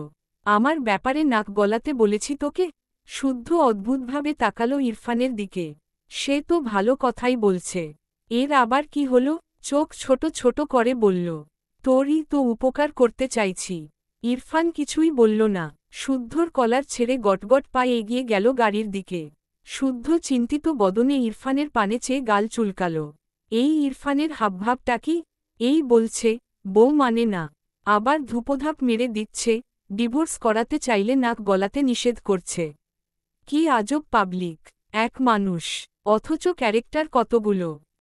আমার ব্যাপারে নাক গলাতে বলেছি তোকে? শুদ্ধ অদ্ভুতভাবে তাকালো ইরফানের দিকে। সে তো ভালো কথাই বলছে। এর আবার কি হলো? চোখ ছোট ছোট করে বলল, তোরই তো উপকার করতে চাইছি। ইরফান কিছুই বলল না, শুদ্ধর কলার ছেড়ে গটগট পায়ে এগিয়ে গেল গাড়ির দিকে। শুদ্ধ চিন্তিত বদনে ইরফানের পানে চেয়ে গাল চুলকাল। এই ইরফানের হাবভাবটা কি? এই বলছে, বউ মানে না, আবার ধূপধাপ মেরে দিচ্ছে, ডিভোর্স করাতে চাইলে নাক গলাতে নিষেধ করছে। কি আজব পাবলিক, এক মানুষ, অথচ ক্যারেক্টার কতগুলো।